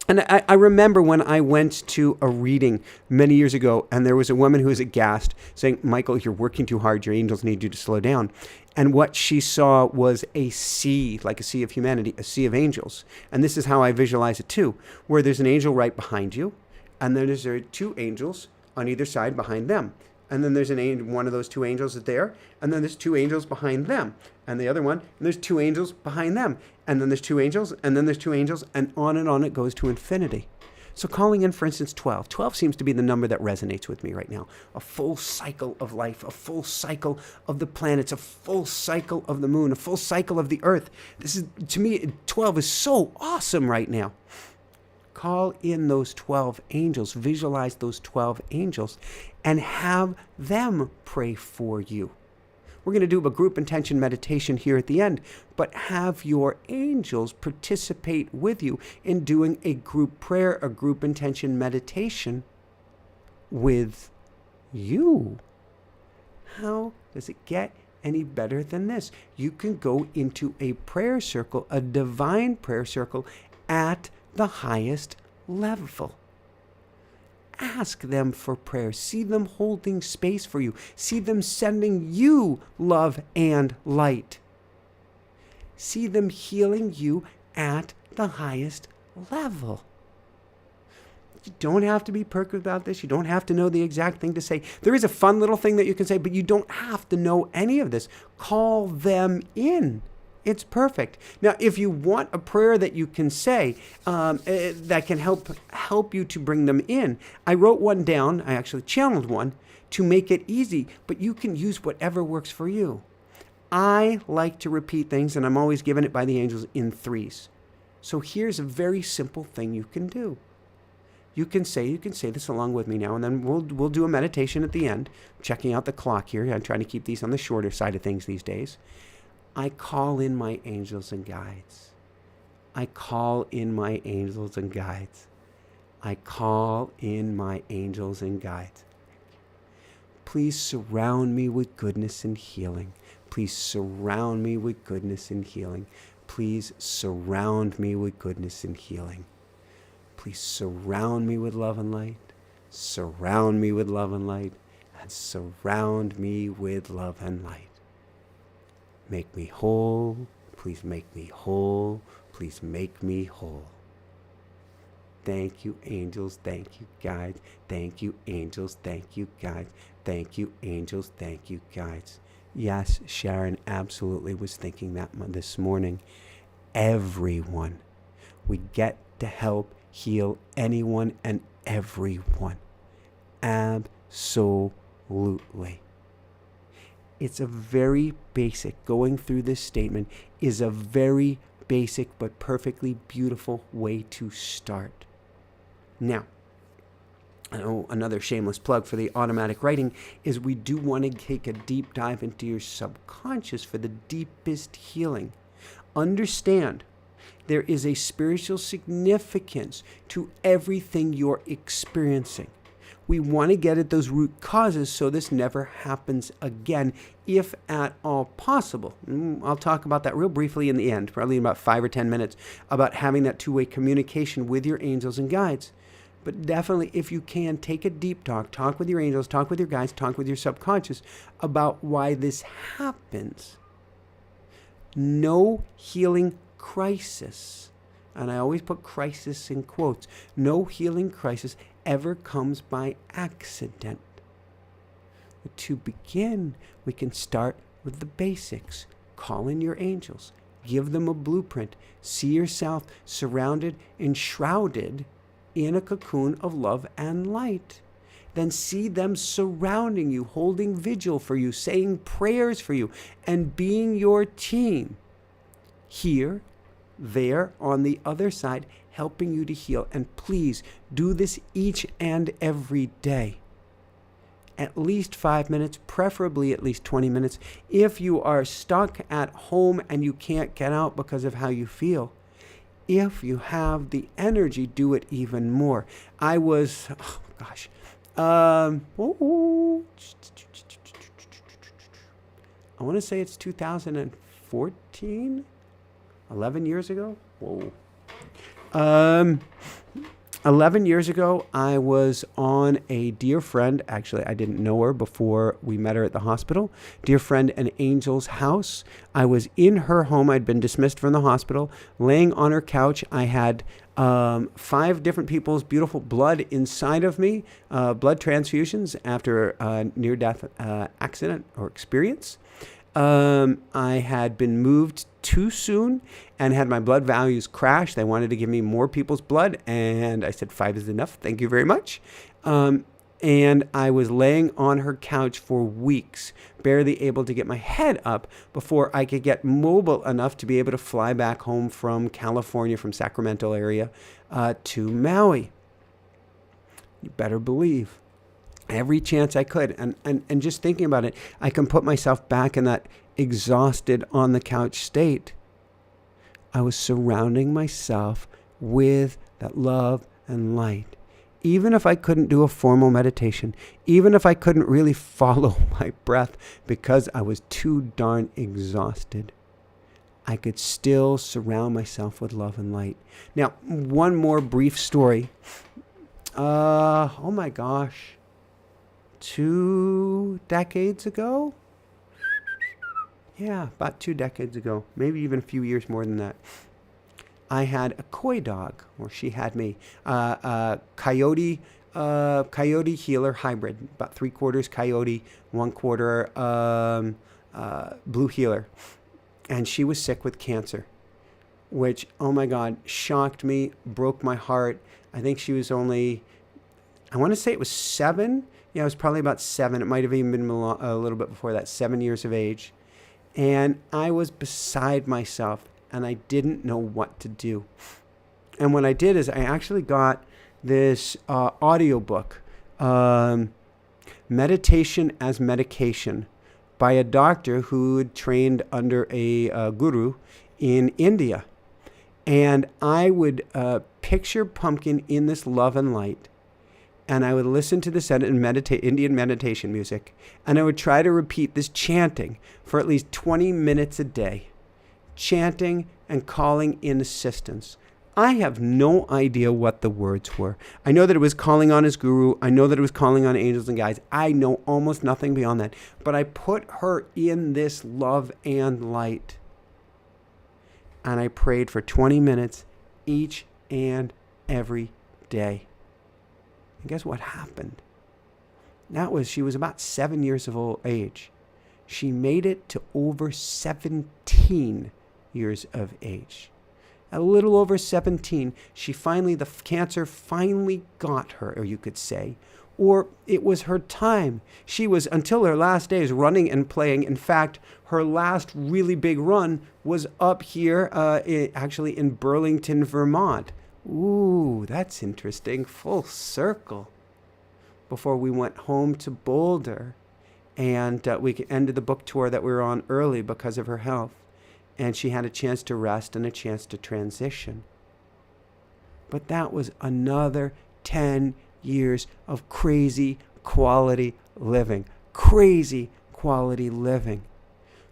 And I remember when I went to a reading many years ago, and there was a woman who was aghast saying, Michael, you're working too hard. Your angels need you to slow down. And what she saw was a sea, like a sea of humanity, a sea of angels. And this is how I visualize it too, where there's an angel right behind you, and then there are two angels on either side behind them. And then there's one of those two angels is there, and then there's two angels behind them, and the other one, and there's two angels behind them, and then there's two angels, and then there's two angels, and on it goes to infinity. So calling in, for instance, 12. 12 seems to be the number that resonates with me right now. A full cycle of life, a full cycle of the planets, a full cycle of the moon, a full cycle of the earth. This is, to me, 12 is so awesome right now. Call in those 12 angels, visualize those 12 angels, and have them pray for you. We're going to do a group intention meditation here at the end, but have your angels participate with you in doing a group prayer, a group intention meditation with you. How does it get any better than this? You can go into a prayer circle, a divine prayer circle at the highest level. Ask them for prayer. See them holding space for you. See them sending you love and light. See them healing you at the highest level. You don't have to be perfect about this. You don't have to know the exact thing to say. There is a fun little thing that you can say, but you don't have to know any of this. Call them in. It's perfect. Now, if you want a prayer that you can say that can help you to bring them in, I wrote one down. I actually channeled one to make it easy, but you can use whatever works for you. I like to repeat things, and I'm always given it by the angels in threes. So here's a very simple thing you can do. You can say this along with me now, and then we'll do a meditation at the end. I'm checking out the clock here. I'm trying to keep these on the shorter side of things these days. I call in my angels and guides. I call in my angels and guides. I call in my angels and guides. Please surround me with goodness and healing. Please surround me with goodness and healing. Please surround me with goodness and healing. Please surround me with love and light. Surround me with love and light. And surround me with love and light. Make me whole. Please make me whole. Please make me whole. Thank you, angels. Thank you, guides. Thank you, angels. Thank you, guides. Thank you, angels. Thank you, guides. Yes, Sharon absolutely was thinking that this morning. Everyone. We get to help heal anyone and everyone. Absolutely. It's a very basic, going through this statement is a very basic but perfectly beautiful way to start. Now, another shameless plug for the automatic writing is we do want to take a deep dive into your subconscious for the deepest healing. Understand, there is a spiritual significance to everything you're experiencing. We want to get at those root causes so this never happens again, if at all possible. I'll talk about that real briefly in the end, probably in about 5 or 10 minutes, about having that two-way communication with your angels and guides. But definitely, if you can, take a deep talk with your angels, talk with your guides, talk with your subconscious about why this happens. No healing crisis, and I always put crisis in quotes, no healing crisis ever comes by accident. To begin, we can start with the basics. Call in your angels. Give them a blueprint. See yourself surrounded, enshrouded in a cocoon of love and light. Then see them surrounding you, holding vigil for you, saying prayers for you, and being your team. Here, there, on the other side, helping you to heal. And please do this each and every day. At least 5 minutes, preferably at least 20 minutes. If you are stuck at home and you can't get out because of how you feel, if you have the energy, do it even more. I want to say it's 2014, 11 years ago. Whoa. 11 years ago, I was on a dear friend. Actually, I didn't know her before we met her at the hospital. Dear friend and Angel's house. I was in her home. I'd been dismissed from the hospital, laying on her couch. I had 5 different people's beautiful blood inside of me, blood transfusions after a near-death accident or experience. I had been moved too soon and had my blood values crash. They wanted to give me more people's blood, and I said 5 is enough. Thank you very much. And I was laying on her couch for weeks, barely able to get my head up before I could get mobile enough to be able to fly back home from California, from Sacramento area, to Maui. You better believe. Every chance I could. And just thinking about it, I can put myself back in that exhausted on the couch state. I was surrounding myself with that love and light. Even if I couldn't do a formal meditation, even if I couldn't really follow my breath because I was too darn exhausted, I could still surround myself with love and light. Now, one more brief story. Oh my gosh. 2 decades ago? Yeah, about 2 decades ago. Maybe even a few years more than that. I had a koi dog, or she had me. Coyote healer hybrid. About 3/4 coyote, 1/4 blue healer. And she was sick with cancer, which, oh my God, shocked me, broke my heart. I think she was only, I want to say it was 7. Yeah, it was probably about 7. It might have even been a little bit before that, 7 years of age. And I was beside myself, and I didn't know what to do. And what I did is I actually got this audiobook, Meditation as Medication, by a doctor who had trained under a guru in India. And I would picture Pumpkin in this love and light. And I would listen to this Indian meditation music. And I would try to repeat this chanting for at least 20 minutes a day. Chanting and calling in assistance. I have no idea what the words were. I know that it was calling on his guru. I know that it was calling on angels and guides. I know almost nothing beyond that. But I put her in this love and light. And I prayed for 20 minutes each and every day. And guess what happened? She was about 7 years of age. She made it to over 17 years of age. A little over 17, the cancer finally got her, or you could say, or it was her time. She was, until her last days, running and playing. In fact, her last really big run was up here, actually in Burlington, Vermont. Ooh, that's interesting. Full circle. Before we went home to Boulder, and we ended the book tour that we were on early because of her health. And she had a chance to rest and a chance to transition. But that was another 10 years of crazy quality living. Crazy quality living.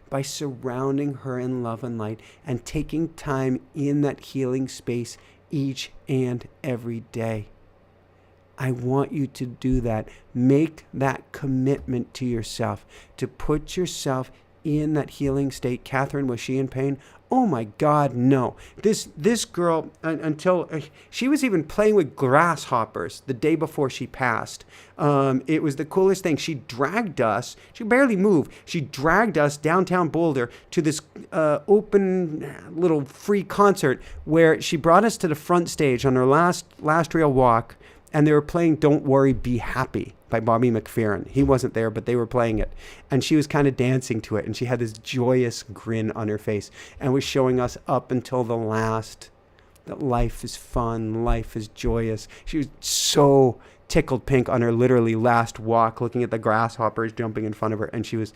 By surrounding her in love and light and taking time in that healing space each and every day. I want you to do that. Make that commitment to yourself, to put yourself in that healing state. Catherine, was she in pain? Oh my God, no. This girl, until she was even playing with grasshoppers the day before she passed. It was the coolest thing. She dragged us. She barely moved. She dragged us downtown Boulder to this open little free concert where she brought us to the front stage on her last real walk. And they were playing Don't Worry, Be Happy by Bobby McFerrin. He wasn't there, but they were playing it. And she was kind of dancing to it. And she had this joyous grin on her face and was showing us up until the last that life is fun, life is joyous. She was so tickled pink on her literally last walk, looking at the grasshoppers jumping in front of her. And she was,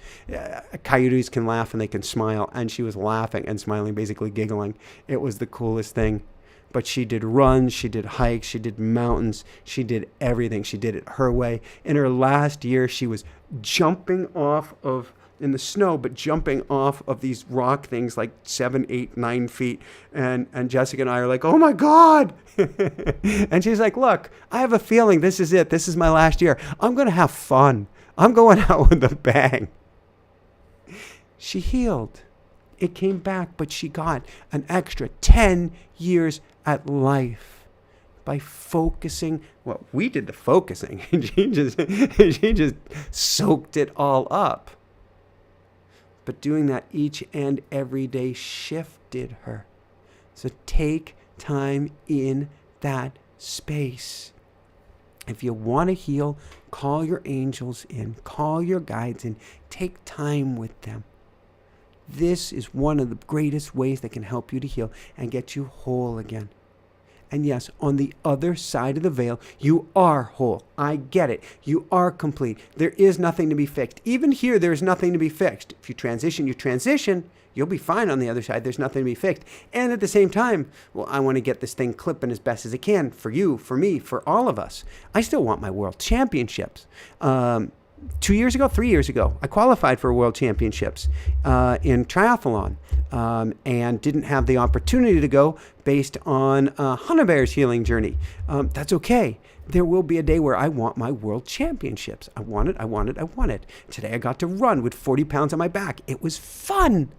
coyotes can laugh and they can smile. And she was laughing and smiling, basically giggling. It was the coolest thing. But she did runs, she did hikes, she did mountains, she did everything. She did it her way. In her last year, she was jumping off of, in the snow, but jumping off of these rock things like 7, 8, 9 feet. And Jessica and I are like, oh my God. And she's like, look, I have a feeling this is it. This is my last year. I'm going to have fun. I'm going out with a bang. She healed. It came back, but she got an extra 10 years at life by focusing. Well, we did the focusing. she just soaked it all up. But doing that each and every day shifted her. So take time in that space. If you want to heal, call your angels in, call your guides in, take time with them. This is one of the greatest ways that can help you to heal and get you whole again. And yes, on the other side of the veil, you are whole. I get it. You are complete. There is nothing to be fixed. Even here, there is nothing to be fixed. If you transition, you transition. You'll be fine on the other side. There's nothing to be fixed. And at the same time, well, I want to get this thing clipping as best as it can for you, for me, for all of us. I still want my world championships. 3 years ago, I qualified for World Championships in triathlon and didn't have the opportunity to go based on Hannah Bear's healing journey. That's okay. There will be a day where I want my World Championships. I want it. Today I got to run with 40 pounds on my back. It was fun.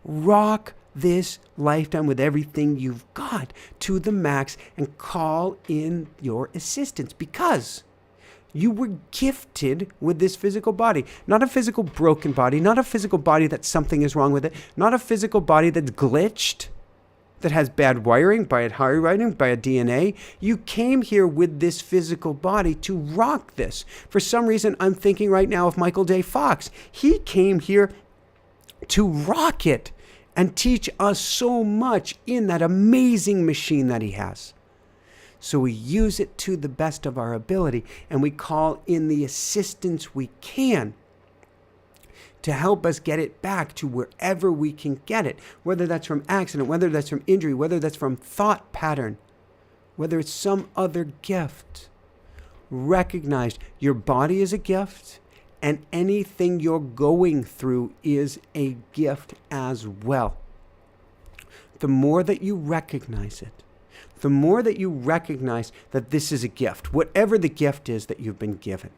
Rock this lifetime with everything you've got to the max and call in your assistance, because you were gifted with this physical body, not a physical broken body, not a physical body that something is wrong with it, not a physical body that's glitched, that has bad wiring, bad wiring, bad DNA. You came here with this physical body to rock this. For some reason, I'm thinking right now of Michael J. Fox. He came here to rock it and teach us so much in that amazing machine that he has. So we use it to the best of our ability, and we call in the assistance we can to help us get it back to wherever we can get it, whether that's from accident, whether that's from injury, whether that's from thought pattern, whether it's some other gift. Recognize your body is a gift, and anything you're going through is a gift as well. The more that you recognize it, the more that you recognize that this is a gift, whatever the gift is that you've been given.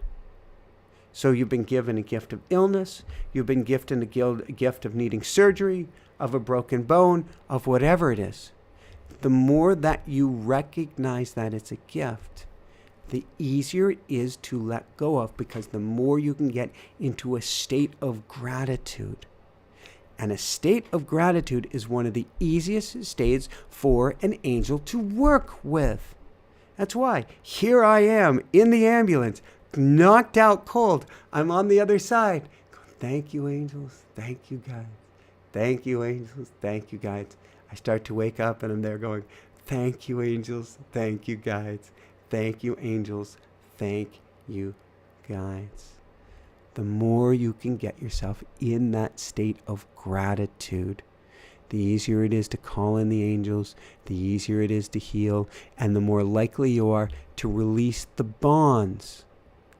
So you've been given a gift of illness, you've been given a gift of needing surgery, of a broken bone, of whatever it is. The more that you recognize that it's a gift, the easier it is to let go of, because the more you can get into a state of gratitude. And a state of gratitude is one of the easiest states for an angel to work with. That's why here I am in the ambulance, knocked out cold. I'm on the other side. Thank you, angels. Thank you, guys. Thank you, angels. Thank you, guys. I start to wake up and I'm there going, thank you, angels. Thank you, guys. Thank you, angels. Thank you, guys. The more you can get yourself in that state of gratitude, the easier it is to call in the angels, the easier it is to heal, and the more likely you are to release the bonds.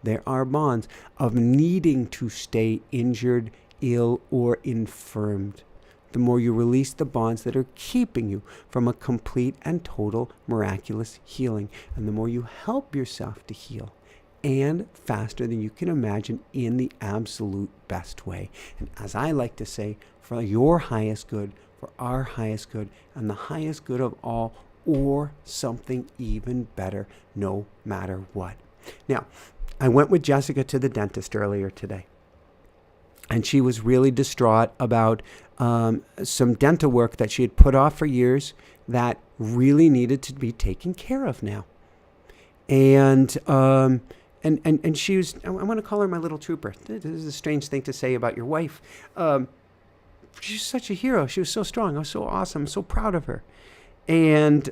There are bonds of needing to stay injured, ill, or infirmed. The more you release the bonds that are keeping you from a complete and total miraculous healing, and the more you help yourself to heal, and faster than you can imagine, in the absolute best way. And as I like to say, for your highest good, for our highest good, and the highest good of all, or something even better, no matter what. Now, I went with Jessica to the dentist earlier today, and she was really distraught about some dental work that she had put off for years that really needed to be taken care of now. And she was, I want to call her my little trooper. This is a strange thing to say about your wife. She's such a hero. She was so strong. I was so awesome. I'm so proud of her. And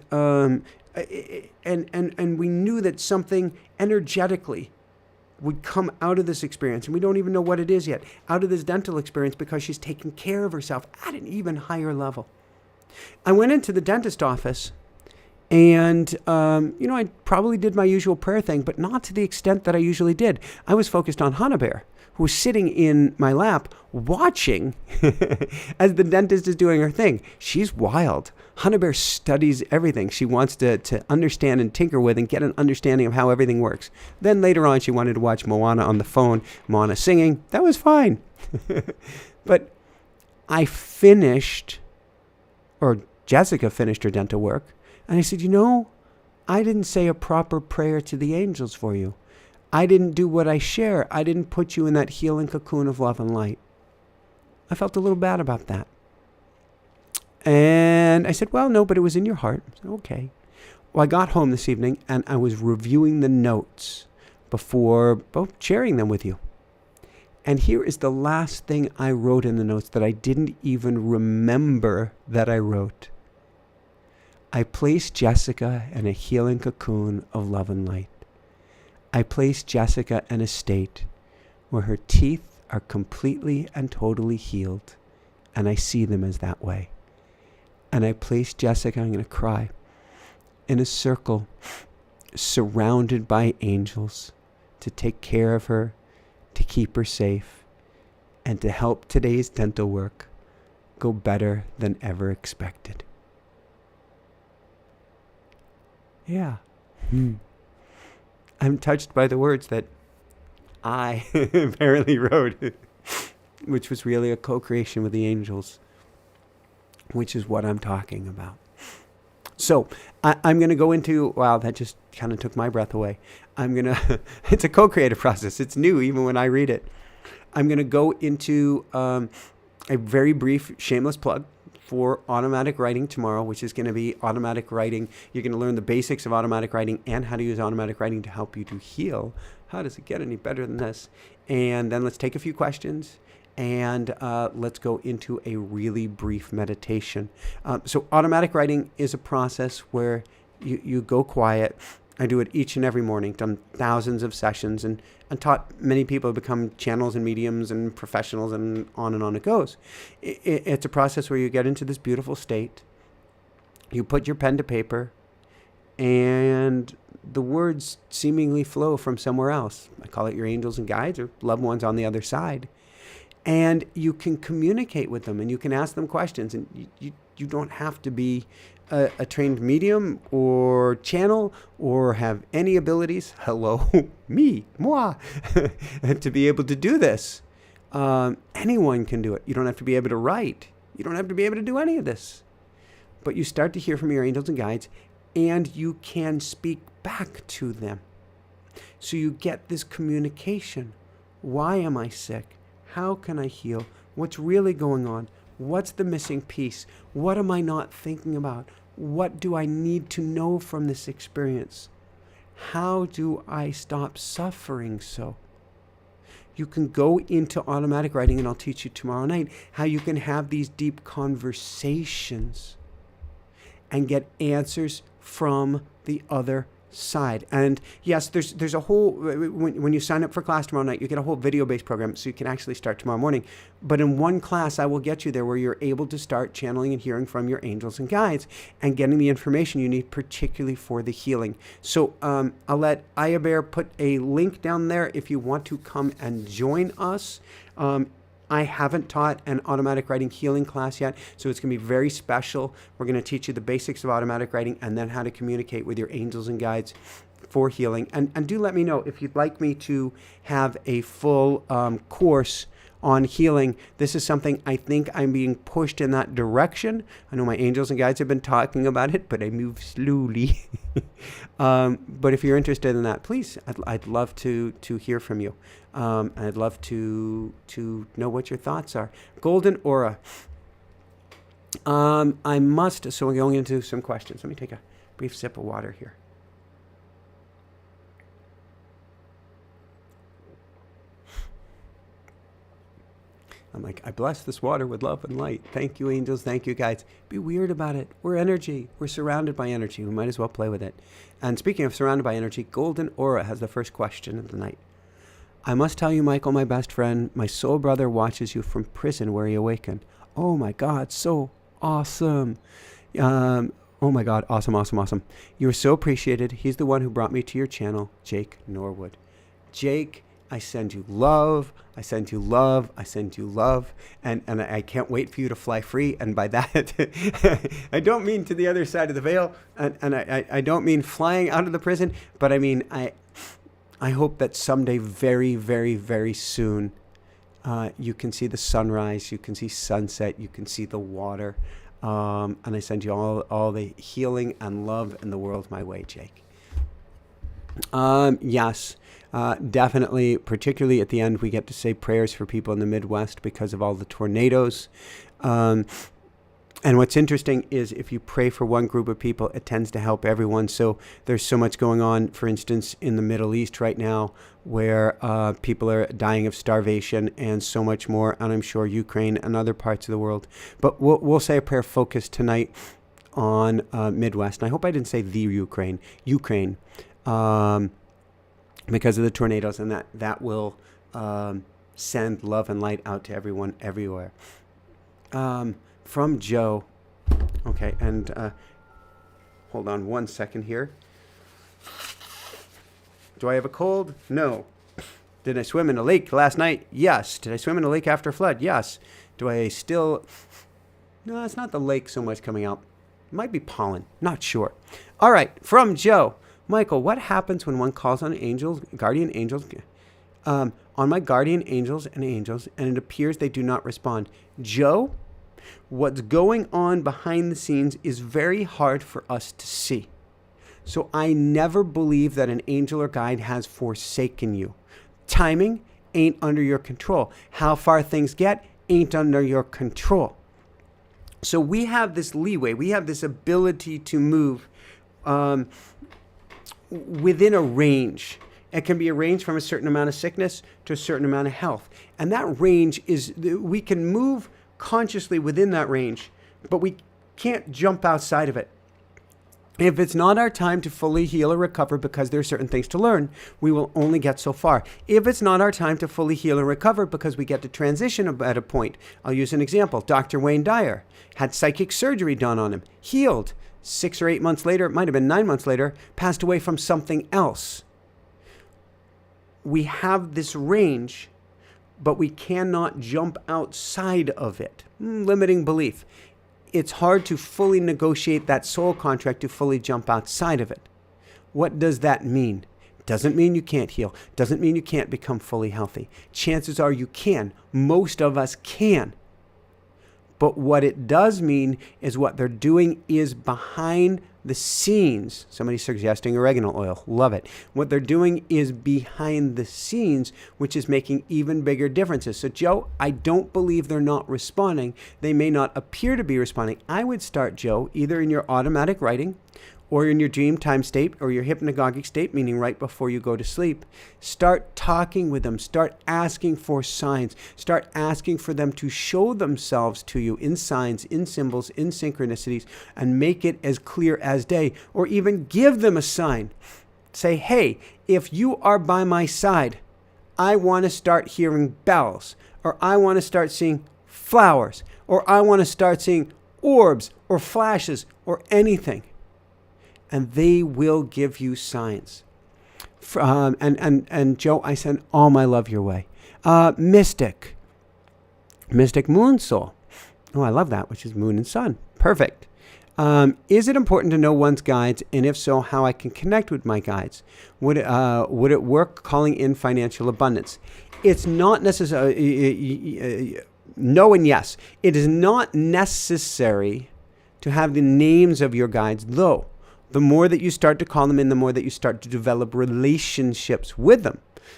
we knew that something energetically would come out of this experience, and we don't even know what it is yet, out of this dental experience, because she's taking care of herself at an even higher level. I went into the dentist office and, I probably did my usual prayer thing, but not to the extent that I usually did. I was focused on Hannah Bear, who was sitting in my lap watching as the dentist is doing her thing. She's wild. Hannah Bear studies everything. She wants to understand and tinker with and get an understanding of how everything works. Then later on, she wanted to watch Moana on the phone, Moana singing. That was fine. But I finished, or Jessica finished her dental work, and I said, I didn't say a proper prayer to the angels for you. I didn't do what I share. I didn't put you in that healing cocoon of love and light. I felt a little bad about that. And I said, well, no, but it was in your heart. I said, okay. Well, I got home this evening and I was reviewing the notes before sharing them with you. And here is the last thing I wrote in the notes that I didn't even remember that I wrote. I placed Jessica in a healing cocoon of love and light. I placed Jessica in a state where her teeth are completely and totally healed, and I see them as that way. And I placed Jessica, I'm going to cry, in a circle surrounded by angels to take care of her, to keep her safe, and to help today's dental work go better than ever expected. Yeah. I'm touched by the words that I apparently wrote, which was really a co-creation with the angels, which is what I'm talking about. So I'm going to go into, wow, that just kind of took my breath away. It's a co-creative process. It's new even when I read it. I'm going to go into a very brief shameless plug for automatic writing tomorrow, which is going to be automatic writing. You're going to learn the basics of automatic writing and how to use automatic writing to help you to heal. How does it get any better than this? And then let's take a few questions and let's go into a really brief meditation. So automatic writing is a process where you go quiet. I do it each and every morning, done thousands of sessions and taught many people to become channels and mediums and professionals and on it goes. It's a process where you get into this beautiful state. You put your pen to paper and the words seemingly flow from somewhere else. I call it your angels and guides or loved ones on the other side. And you can communicate with them and you can ask them questions, and you don't have to be a trained medium or channel or have any abilities, moi, to be able to do this. Anyone can do it. You don't have to be able to write. You don't have to be able to do any of this. But you start to hear from your angels and guides, and you can speak back to them. So you get this communication. Why am I sick? How can I heal? What's really going on? What's the missing piece? What am I not thinking about? What do I need to know from this experience? How do I stop suffering so? You can go into automatic writing, and I'll teach you tomorrow night how you can have these deep conversations and get answers from the other side. And yes, there's a whole, when you sign up for class tomorrow night, you get a whole video-based program so you can actually start tomorrow morning. But in one class, I will get you there where you're able to start channeling and hearing from your angels and guides and getting the information you need, particularly for the healing. So I'll let Aya Bear put a link down there if you want to come and join us. I haven't taught an automatic writing healing class yet, so it's going to be very special. We're going to teach you the basics of automatic writing and then how to communicate with your angels and guides for healing. And do let me know if you'd like me to have a full course on healing. This is something I think I'm being pushed in that direction. I know my angels and guides have been talking about it, but I move slowly. But if you're interested in that, please, I'd love to hear from you. I'd love to know what your thoughts are. Golden aura. So we're going into some questions. Let me take a brief sip of water here. I'm like, I bless this water with love and light. Thank you, angels. Thank you, guides. Be weird about it. We're energy. We're surrounded by energy. We might as well play with it. And speaking of surrounded by energy, Golden Aura has the first question of the night. I must tell you, Michael, my best friend, my soul brother watches you from prison where he awakened. Oh, my God, so awesome. Oh my God, awesome, awesome, awesome. You are so appreciated. He's the one who brought me to your channel, Jake Norwood. Jake, I send you love. I send you love. I send you love. And I can't wait for you to fly free. And by that, I don't mean to the other side of the veil. And I don't mean flying out of the prison. But I mean, I hope that someday, very, very, very soon, you can see the sunrise. You can see sunset. You can see the water. And I send you all the healing and love in the world my way, Jake. Yes. Definitely, particularly at the end, we get to say prayers for people in the Midwest because of all the tornadoes. And what's interesting is if you pray for one group of people, it tends to help everyone. So there's so much going on, for instance, in the Middle East right now, where people are dying of starvation and so much more. And I'm sure Ukraine and other parts of the world. But we'll say a prayer focused tonight on Midwest. And I hope I didn't say the Ukraine. Because of the tornadoes, and that will send love and light out to everyone everywhere. From Joe. Okay, and hold on 1 second here. Do I have a cold? No. Did I swim in a lake last night? Yes. Did I swim in a lake after a flood? Yes. Do I still... No, it's not the lake so much coming out. It might be pollen. Not sure. All right, from Joe. Michael, what happens when one calls on angels, guardian angels, on my guardian angels, and it appears they do not respond? Joe, what's going on behind the scenes is very hard for us to see. So I never believe that an angel or guide has forsaken you. Timing ain't under your control. How far things get ain't under your control. So we have this leeway. We have this ability to move within a range. It can be a range from a certain amount of sickness to a certain amount of health. And that range is, we can move consciously within that range, but we can't jump outside of it. If it's not our time to fully heal or recover because there are certain things to learn, we will only get so far. If it's not our time to fully heal and recover because we get to transition at a point, I'll use an example. Dr. Wayne Dyer had psychic surgery done on him, healed. 6 or 8 months later, it might have been 9 months later, passed away from something else. We have this range, but we cannot jump outside of it. Limiting belief. It's hard to fully negotiate that soul contract to fully jump outside of it. What does that mean? Doesn't mean you can't heal. Doesn't mean you can't become fully healthy. Chances are you can. Most of us can. But what it does mean is what they're doing is behind the scenes. Somebody's suggesting oregano oil. Love it. What they're doing is behind the scenes, which is making even bigger differences. So, Joe, I don't believe they're not responding. They may not appear to be responding. I would start, Joe, either in your automatic writing or in your dream time state or your hypnagogic state, meaning right before you go to sleep. Start talking with them. Start asking for signs. Start asking for them to show themselves to you in signs, in symbols, in synchronicities, and make it as clear as day. Or even give them a sign. Say, hey, if you are by my side, I want to start hearing bells, or I want to start seeing flowers, or I want to start seeing orbs or flashes or anything. And they will give you signs. And Joe, I send all my love your way. Mystic Moon Soul. Oh, I love that, which is moon and sun. Perfect. Is it important to know one's guides? And if so, how I can connect with my guides? Would it work calling in financial abundance? It's not necessary. No and yes. It is not necessary to have the names of your guides, though. The more that you start to call them in, the more that you start to develop relationships with them.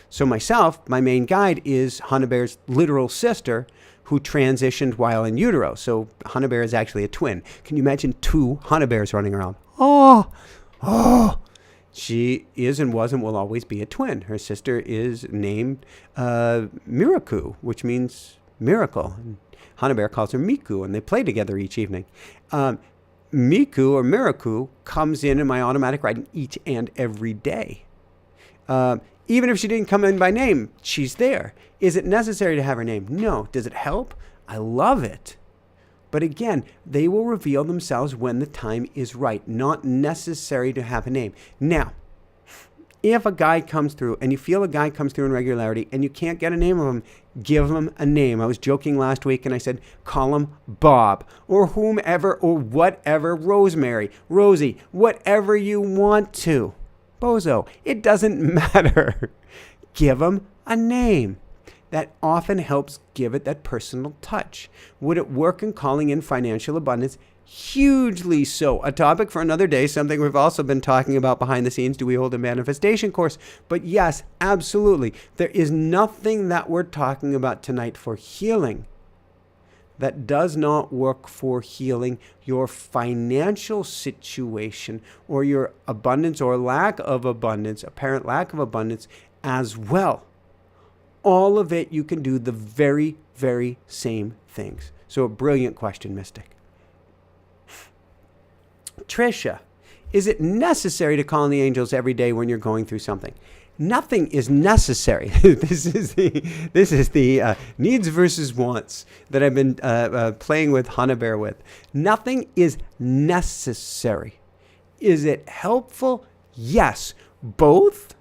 So myself, my main guide is Hannah Bear's literal sister who transitioned while in utero. So Hannah Bear is actually a twin. Can you imagine 2 Hannah Bears running around? Oh. She is and was and will always be a twin. Her sister is named Miraku, which means miracle. And Hannah Bear calls her Miku, and they play together each evening. Miku or Miraku comes in my automatic writing each and every day. Even if she didn't come in by name, she's there. Is it necessary to have her name? No. Does it help? I love it. But again, they will reveal themselves when the time is right, not necessary to have a name. Now, if a guide comes through and you feel a guide comes through in regularity and you can't get a name of him, give him a name. I was joking last week and I said, call him Bob or whomever or whatever, Rosemary, Rosie, whatever you want to. Bozo, it doesn't matter. Give him a name. That often helps give it that personal touch. Would it work in calling in financial abundance? Hugely so. A topic for another day, something we've also been talking about behind the scenes. Do we hold a manifestation course? But yes, absolutely. There is nothing that we're talking about tonight for healing that does not work for healing your financial situation or your abundance or lack of abundance, apparent lack of abundance as well. All of it, you can do the very, very same things. So a brilliant question, Mystic. Trisha, is it necessary to call on the angels every day when you're going through something? Nothing is necessary. This is the needs versus wants that I've been playing with Hannah Bear with. Nothing is necessary. Is it helpful? Yes. Both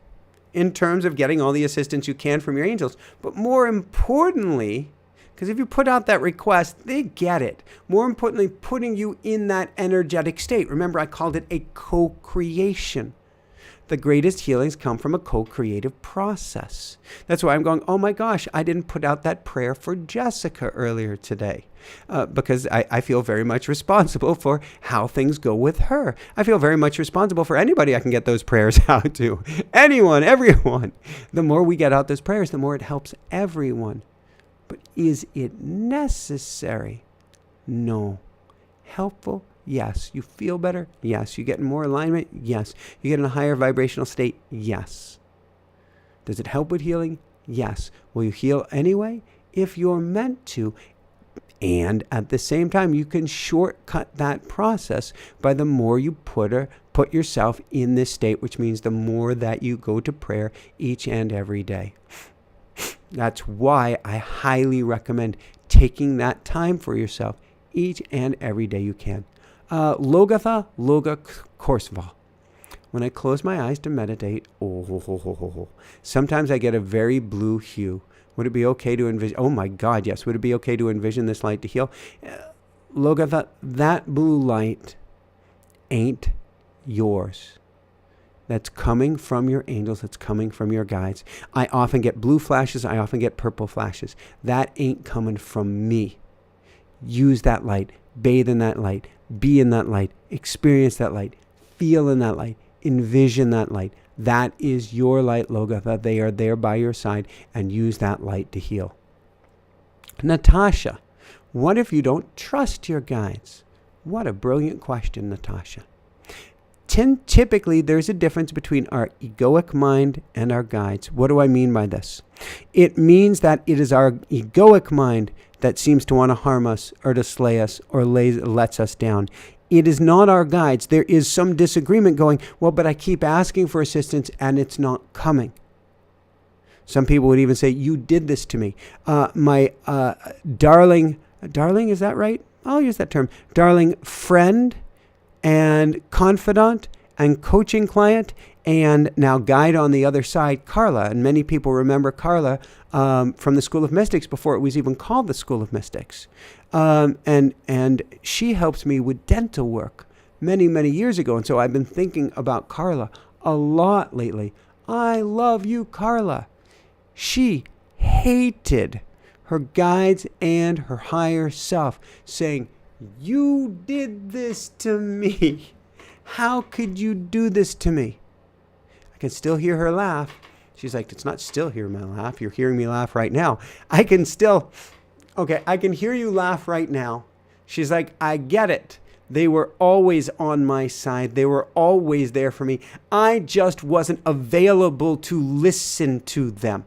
in terms of getting all the assistance you can from your angels. But more importantly, because if you put out that request, they get it. More importantly, putting you in that energetic state. Remember, I called it a co-creation. The greatest healings come from a co-creative process. That's why I'm going, oh my gosh, I didn't put out that prayer for Jessica earlier today. Because I feel very much responsible for how things go with her. I feel very much responsible for anybody I can get those prayers out to. Anyone, everyone. The more we get out those prayers, the more it helps everyone. But is it necessary? No. Helpful? Yes. You feel better? Yes. You get in more alignment? Yes. You get in a higher vibrational state? Yes. Does it help with healing? Yes. Will you heal anyway? If you're meant to. And at the same time, you can shortcut that process by the more you put yourself in this state, which means the more that you go to prayer each and every day. That's why I highly recommend taking that time for yourself each and every day you can. Logatha, Loga Korsva. When I close my eyes to meditate, sometimes I get a very blue hue. Would it be okay to envision? Oh my God, yes. Would it be okay to envision this light to heal? Logatha, that blue light ain't yours. That's coming from your angels. That's coming from your guides. I often get blue flashes. I often get purple flashes. That ain't coming from me. Use that light. Bathe in that light. Be in that light. Experience that light. Feel in that light. Envision that light. That is your light, Logatha. They are there by your side, and use that light to heal. Natasha, what if you don't trust your guides? What a brilliant question, Natasha. Typically, there's a difference between our egoic mind and our guides. What do I mean by this? It means that it is our egoic mind that seems to want to harm us or to slay us or lets us down. It is not our guides. There is some disagreement going, well, but I keep asking for assistance and it's not coming. Some people would even say, you did this to me. My darling, is that right? I'll use that term. Darling friend and confidant and coaching client and now guide on the other side, Carla. And many people remember Carla from the School of Mystics before it was even called the School of Mystics. And she helps me with dental work many, many years ago. And so I've been thinking about Carla a lot lately. I love you, Carla. She hated her guides and her higher self saying, you did this to me. How could you do this to me? I can still hear her laugh. She's like, it's not still hear my laugh. You're hearing me laugh right now. I can hear you laugh right now. She's like, I get it. They were always on my side. They were always there for me. I just wasn't available to listen to them.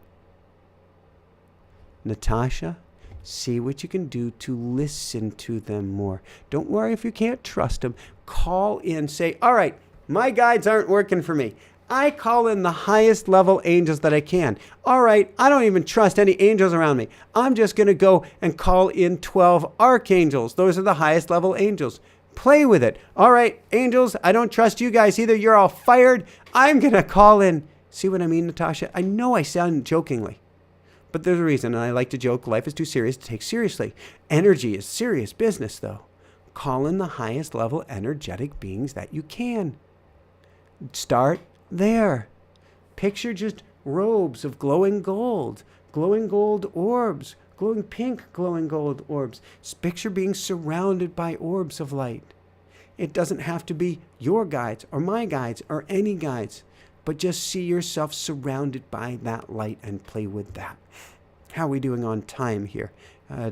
Natasha, see what you can do to listen to them more. Don't worry if you can't trust them. Call in, say, all right, my guides aren't working for me. I call in the highest level angels that I can. All right, I don't even trust any angels around me. I'm just going to go and call in 12 archangels. Those are the highest level angels. Play with it. All right, angels, I don't trust you guys either. You're all fired. I'm going to call in. See what I mean, Natasha? I know I sound jokingly, but there's a reason, and I like to joke. Life is too serious to take seriously. Energy is serious business, though. Call in the highest level energetic beings that you can. Start there. Picture just robes of glowing gold orbs, glowing pink, glowing gold orbs. Picture being surrounded by orbs of light. It doesn't have to be your guides or my guides or any guides, but just see yourself surrounded by that light and play with that. How are we doing on time here?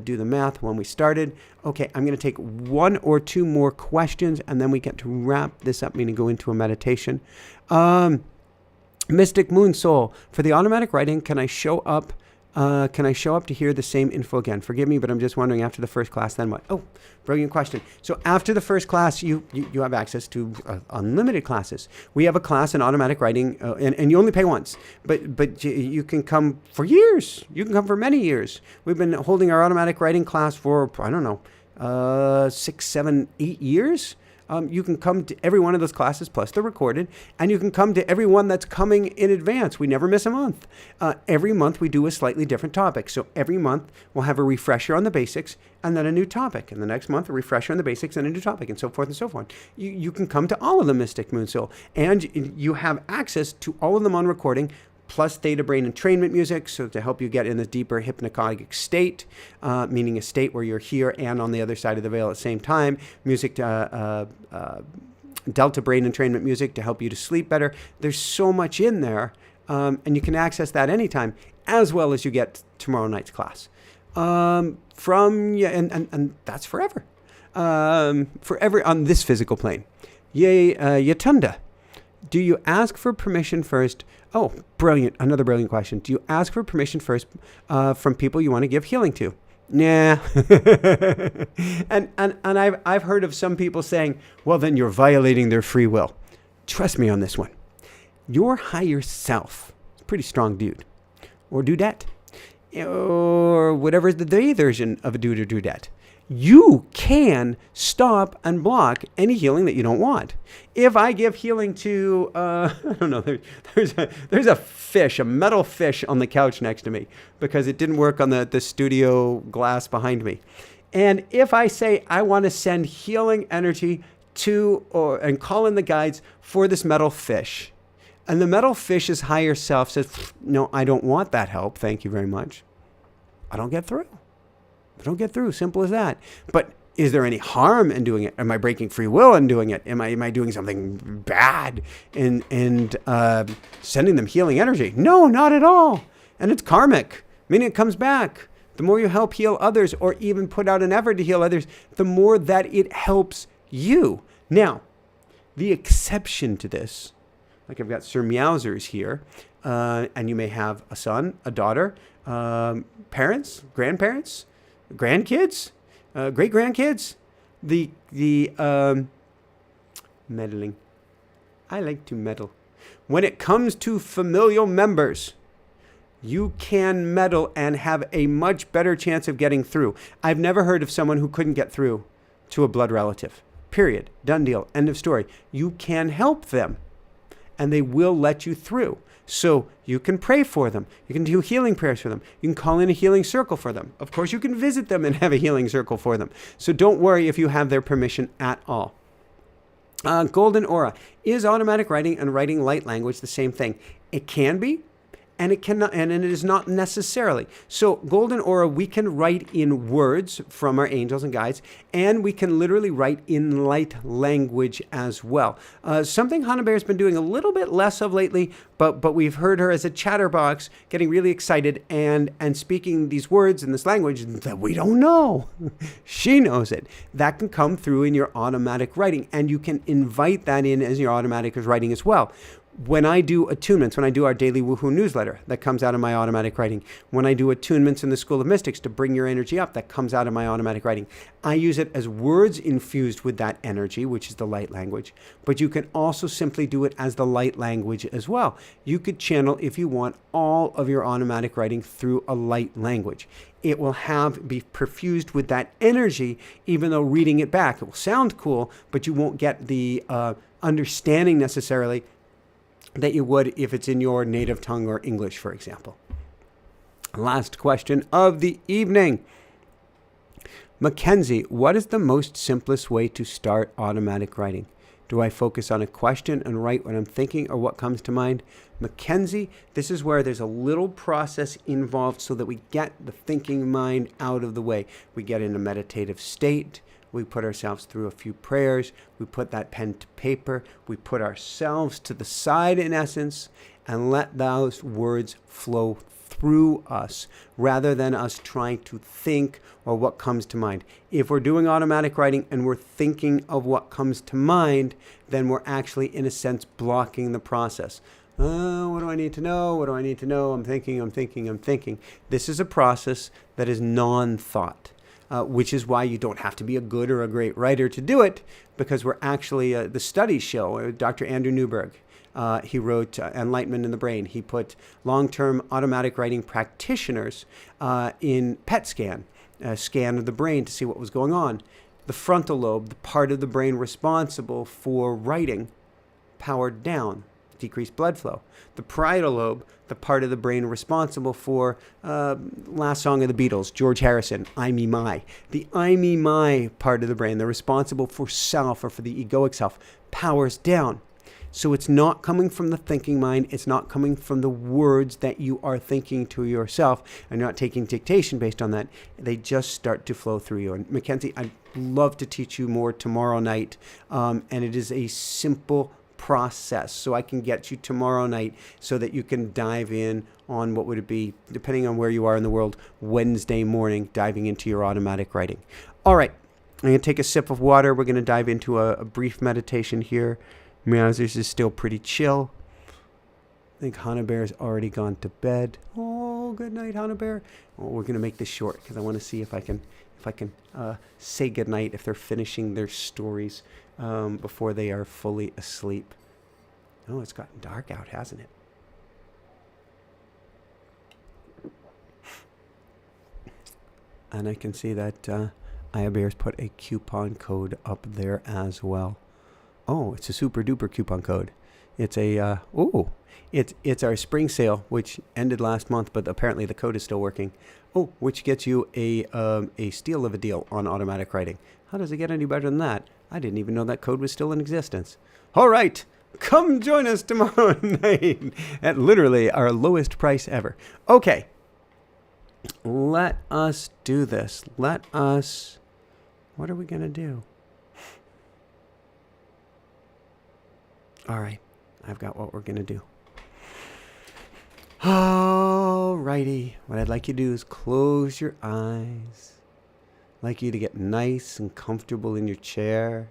Do the math when we started. Okay, I'm going to take one or two more questions, and then we get to wrap this up, meaning go into a meditation. Mystic Moon Soul, for the automatic writing, can I show up to hear the same info again? Forgive me, but I'm just wondering, after the first class, then what? Oh, brilliant question. So after the first class, you have access to unlimited classes. We have a class in automatic writing, and you only pay once, but you can come for years. You can come for many years. We've been holding our automatic writing class for, I don't know, 6, 7, 8 years. You can come to every one of those classes, plus they're recorded, and you can come to every one that's coming in advance. We never miss a month. Every month we do a slightly different topic. So every month we'll have a refresher on the basics and then a new topic. And the next month, a refresher on the basics and a new topic, and so forth and so forth. You can come to all of them, Mystic Moon Soul, and you have access to all of them on recording, plus theta brain entrainment music, so to help you get in a deeper hypnagogic state, meaning a state where you're here and on the other side of the veil at the same time. Music, delta brain entrainment music to help you to sleep better. There's so much in there, and you can access that anytime, as well as you get tomorrow night's class. And that's forever. Forever on this physical plane. Yay, Yatunda. Do you ask for permission first? Oh, brilliant. Another brilliant question. Do you ask for permission first from people you want to give healing to? Nah. and I've heard of some people saying, well, then you're violating their free will. Trust me on this one. Your higher self is a pretty strong dude or dudette or whatever is the they version of a dude or dudette. You can stop and block any healing that you don't want. If I give healing to, I don't know, there's a fish, a metal fish on the couch next to me because it didn't work on the studio glass behind me. And if I say I want to send healing energy and call in the guides for this metal fish, and the metal fish's higher self says, no, I don't want that help, thank you very much, I don't get through. Simple as that. But is there any harm in doing it? Am I breaking free will in doing it? Am I doing something bad and sending them healing energy? No, not at all. And it's karmic, meaning it comes back. The more you help heal others or even put out an effort to heal others, the more that it helps you. Now, the exception to this, like I've got Sir Meowsers here, and you may have a son, a daughter, parents, grandparents, grandkids, great-grandkids, the meddling. I like to meddle. When it comes to familial members, you can meddle and have a much better chance of getting through. I've never heard of someone who couldn't get through to a blood relative. Period. Done deal. End of story. You can help them, and they will let you through. So you can pray for them. You can do healing prayers for them. You can call in a healing circle for them. Of course, you can visit them and have a healing circle for them. So don't worry if you have their permission at all. Golden Aura. Is automatic writing and writing light language the same thing? It can be, and it cannot, and it is not necessarily. So Golden Aura, we can write in words from our angels and guides, and we can literally write in light language as well. Something Hannah Bear's been doing a little bit less of lately, but we've heard her as a chatterbox getting really excited and speaking these words in this language that we don't know. She knows it. That can come through in your automatic writing, and you can invite that in as your automatic writing as well. When I do attunements, when I do our daily woohoo newsletter, that comes out of my automatic writing. When I do attunements in the School of Mystics to bring your energy up, that comes out of my automatic writing. I use it as words infused with that energy, which is the light language. But you can also simply do it as the light language as well. You could channel, if you want, all of your automatic writing through a light language. It will be perfused with that energy, even though reading it back, it will sound cool, but you won't get the understanding necessarily that you would if it's in your native tongue or English, for example. Last question of the evening. Mackenzie, what is the most simplest way to start automatic writing? Do I focus on a question and write what I'm thinking or what comes to mind? Mackenzie, this is where there's a little process involved so that we get the thinking mind out of the way. We get in a meditative state. We put ourselves through a few prayers. We put that pen to paper. We put ourselves to the side, in essence, and let those words flow through us rather than us trying to think or what comes to mind. If we're doing automatic writing and we're thinking of what comes to mind, then we're actually, in a sense, blocking the process. What do I need to know? What do I need to know? I'm thinking. This is a process that is non-thought. Which is why you don't have to be a good or a great writer to do it, because we're actually, the studies show, Dr. Andrew Newberg, he wrote Enlightenment in the Brain. He put long-term automatic writing practitioners in PET scan, a scan of the brain to see what was going on. The frontal lobe, the part of the brain responsible for writing, powered down, decreased blood flow. The parietal lobe, the part of the brain responsible for last song of the Beatles, George Harrison, I, me, my. The I, me, my part of the brain, the responsible for self or for the egoic self, powers down. So it's not coming from the thinking mind. It's not coming from the words that you are thinking to yourself and not taking dictation based on that. They just start to flow through you. And Mackenzie, I'd love to teach you more tomorrow night. And it is a simple process, so I can get you tomorrow night so that you can dive in on what would it be, depending on where you are in the world, Wednesday morning, diving into your automatic writing. All right, I'm going to take a sip of water. We're going to dive into a brief meditation here. Meowsers is still pretty chill. I think Hannah Bear's already gone to bed. Oh, good night, Hannah Bear. Well, we're going to make this short because I want to see if I can say good night if they're finishing their stories before they are fully asleep. Oh, it's gotten dark out, hasn't it? And I can see that Aya Bear's put a coupon code up there as well. Oh, it's a super duper coupon code. It's a it's our spring sale, which ended last month, but apparently the code is still working. Oh, which gets you a steal of a deal on automatic writing. How does it get any better than that? I didn't even know that code was still in existence. All right, come join us tomorrow night at literally our lowest price ever. Okay, let us do this. What are we going to do? All right, I've got what we're going to do. All righty, what I'd like you to do is close your eyes. I'd like you to get nice and comfortable in your chair.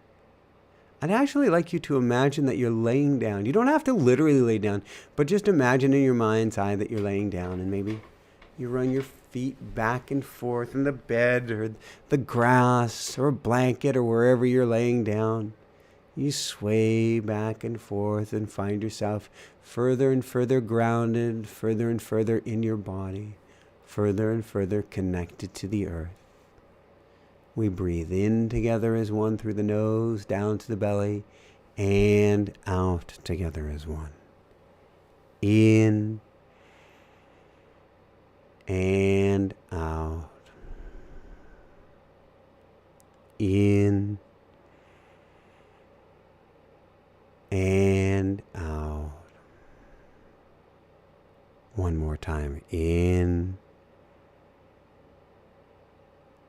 I'd actually like you to imagine that you're laying down. You don't have to literally lay down, but just imagine in your mind's eye that you're laying down, and maybe you run your feet back and forth in the bed or the grass or a blanket or wherever you're laying down. You sway back and forth and find yourself further and further grounded, further and further in your body, further and further connected to the earth. We breathe in together as one through the nose, down to the belly, and out together as one. In and out. In and out. One more time. In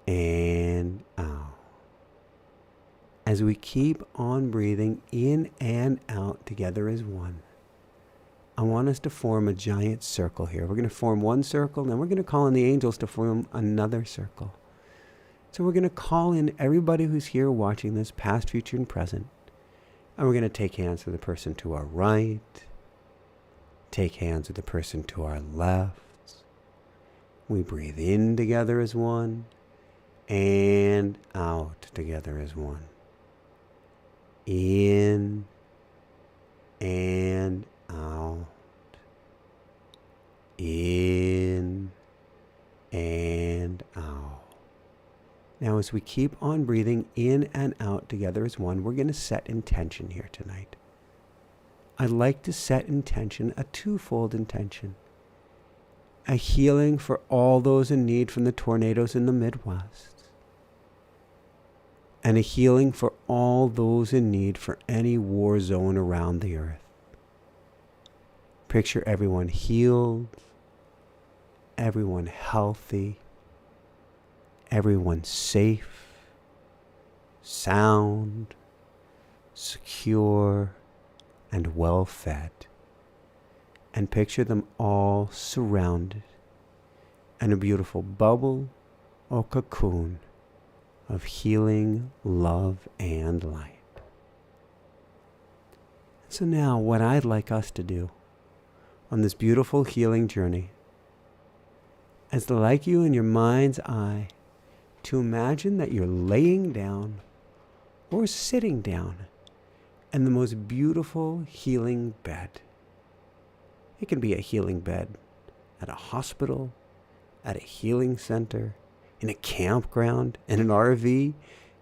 and out. As we keep on breathing in and out together as one, I want us to form a giant circle here. We're going to form one circle, then we're going to call in the angels to form another circle. So we're going to call in everybody who's here watching this, past, future, and present. And we're going to take hands with the person to our right Take hands with the person to our left. We breathe in together as one and out together as one. In and out. In and out. Now, as we keep on breathing in and out together as one, we're going to set intention here tonight. I'd like to set intention, a twofold intention. A healing for all those in need from the tornadoes in the Midwest. And a healing for all those in need for any war zone around the earth. Picture everyone healed, everyone healthy, everyone safe, sound, secure, and well fed. And picture them all surrounded in a beautiful bubble or cocoon of healing, love, and light. So now what I'd like us to do on this beautiful healing journey is to, like you in your mind's eye, to imagine that you're laying down or sitting down in the most beautiful healing bed. It can be a healing bed at a hospital, at a healing center, in a campground, in an RV,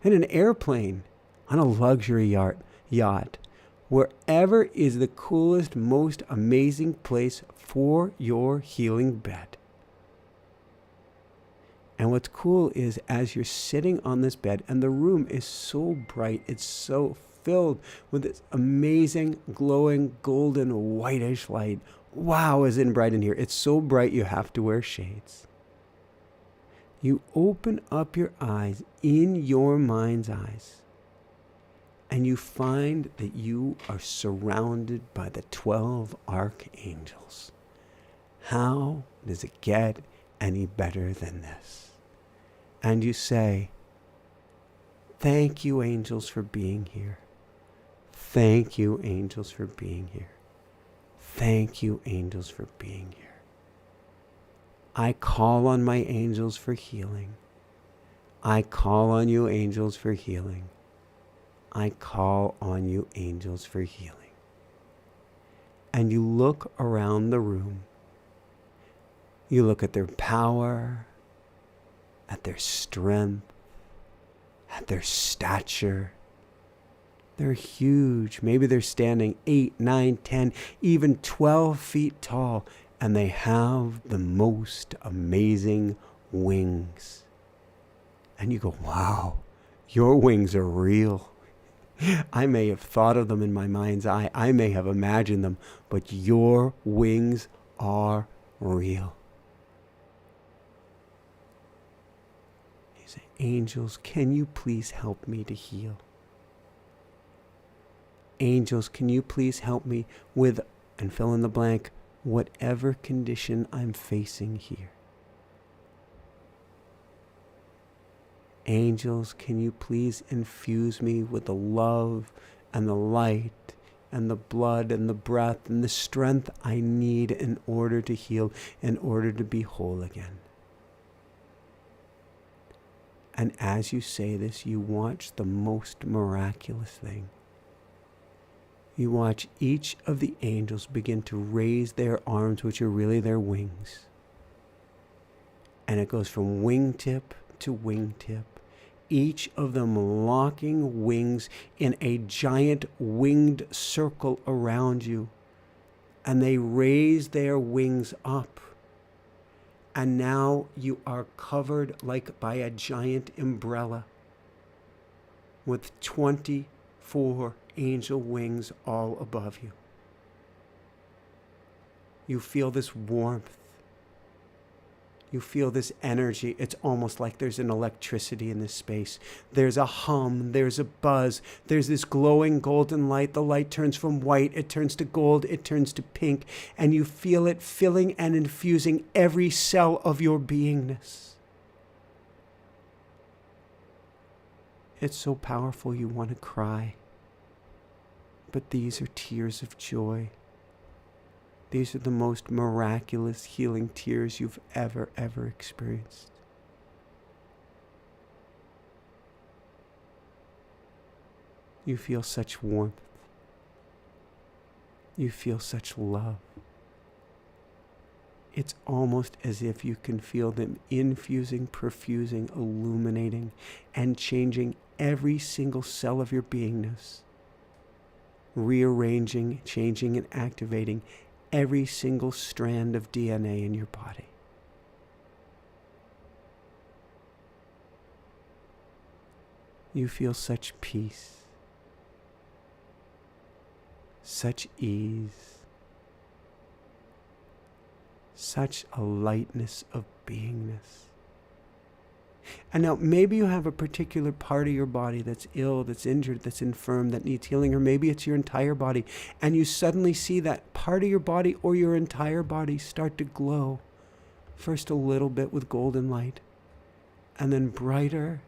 in an airplane, on a luxury yacht, wherever is the coolest, most amazing place for your healing bed. And what's cool is as you're sitting on this bed, and the room is so bright, it's so filled with this amazing, glowing, golden, whitish light. Wow, is it bright in here? It's so bright you have to wear shades. You open up your eyes in your mind's eyes, and you find that you are surrounded by the 12 archangels. How does it get any better than this? And you say, thank you, angels, for being here. Thank you, angels, for being here. Thank you, angels, for being here. I call on my angels for healing. I call on you, angels, for healing. I call on you, angels, for healing. And you look around the room. You look at their power, at their strength, at their stature. They're huge. Maybe they're standing 8, 9, 10, even 12 feet tall, and they have the most amazing wings. And you go, wow, your wings are real. I may have thought of them in my mind's eye. I may have imagined them, but your wings are real. You say, angels, can you please help me to heal? Angels, can you please help me with, and fill in the blank, whatever condition I'm facing here. Angels, can you please infuse me with the love and the light and the blood and the breath and the strength I need in order to heal, in order to be whole again. And as you say this, you watch the most miraculous thing. You watch each of the angels begin to raise their arms, which are really their wings. And it goes from wingtip to wingtip, each of them locking wings in a giant winged circle around you. And they raise their wings up. And now you are covered like by a giant umbrella with 24 angel wings all above you. You feel this warmth. You feel this energy. It's almost like there's an electricity in this space. There's a hum. There's a buzz. There's this glowing golden light. The light turns from white. It turns to gold. It turns to pink. And you feel it filling and infusing every cell of your beingness. It's so powerful you want to cry. But these are tears of joy. These are the most miraculous healing tears you've ever experienced. You feel such warmth. You feel such love. It's almost as if you can feel them infusing, perfusing, illuminating, and changing every single cell of your beingness. Rearranging, changing, and activating every single strand of DNA in your body. You feel such peace, such ease, such a lightness of beingness. And now maybe you have a particular part of your body that's ill, that's injured, that's infirm, that needs healing, or maybe it's your entire body, and you suddenly see that part of your body or your entire body start to glow, first a little bit with golden light, and then brighter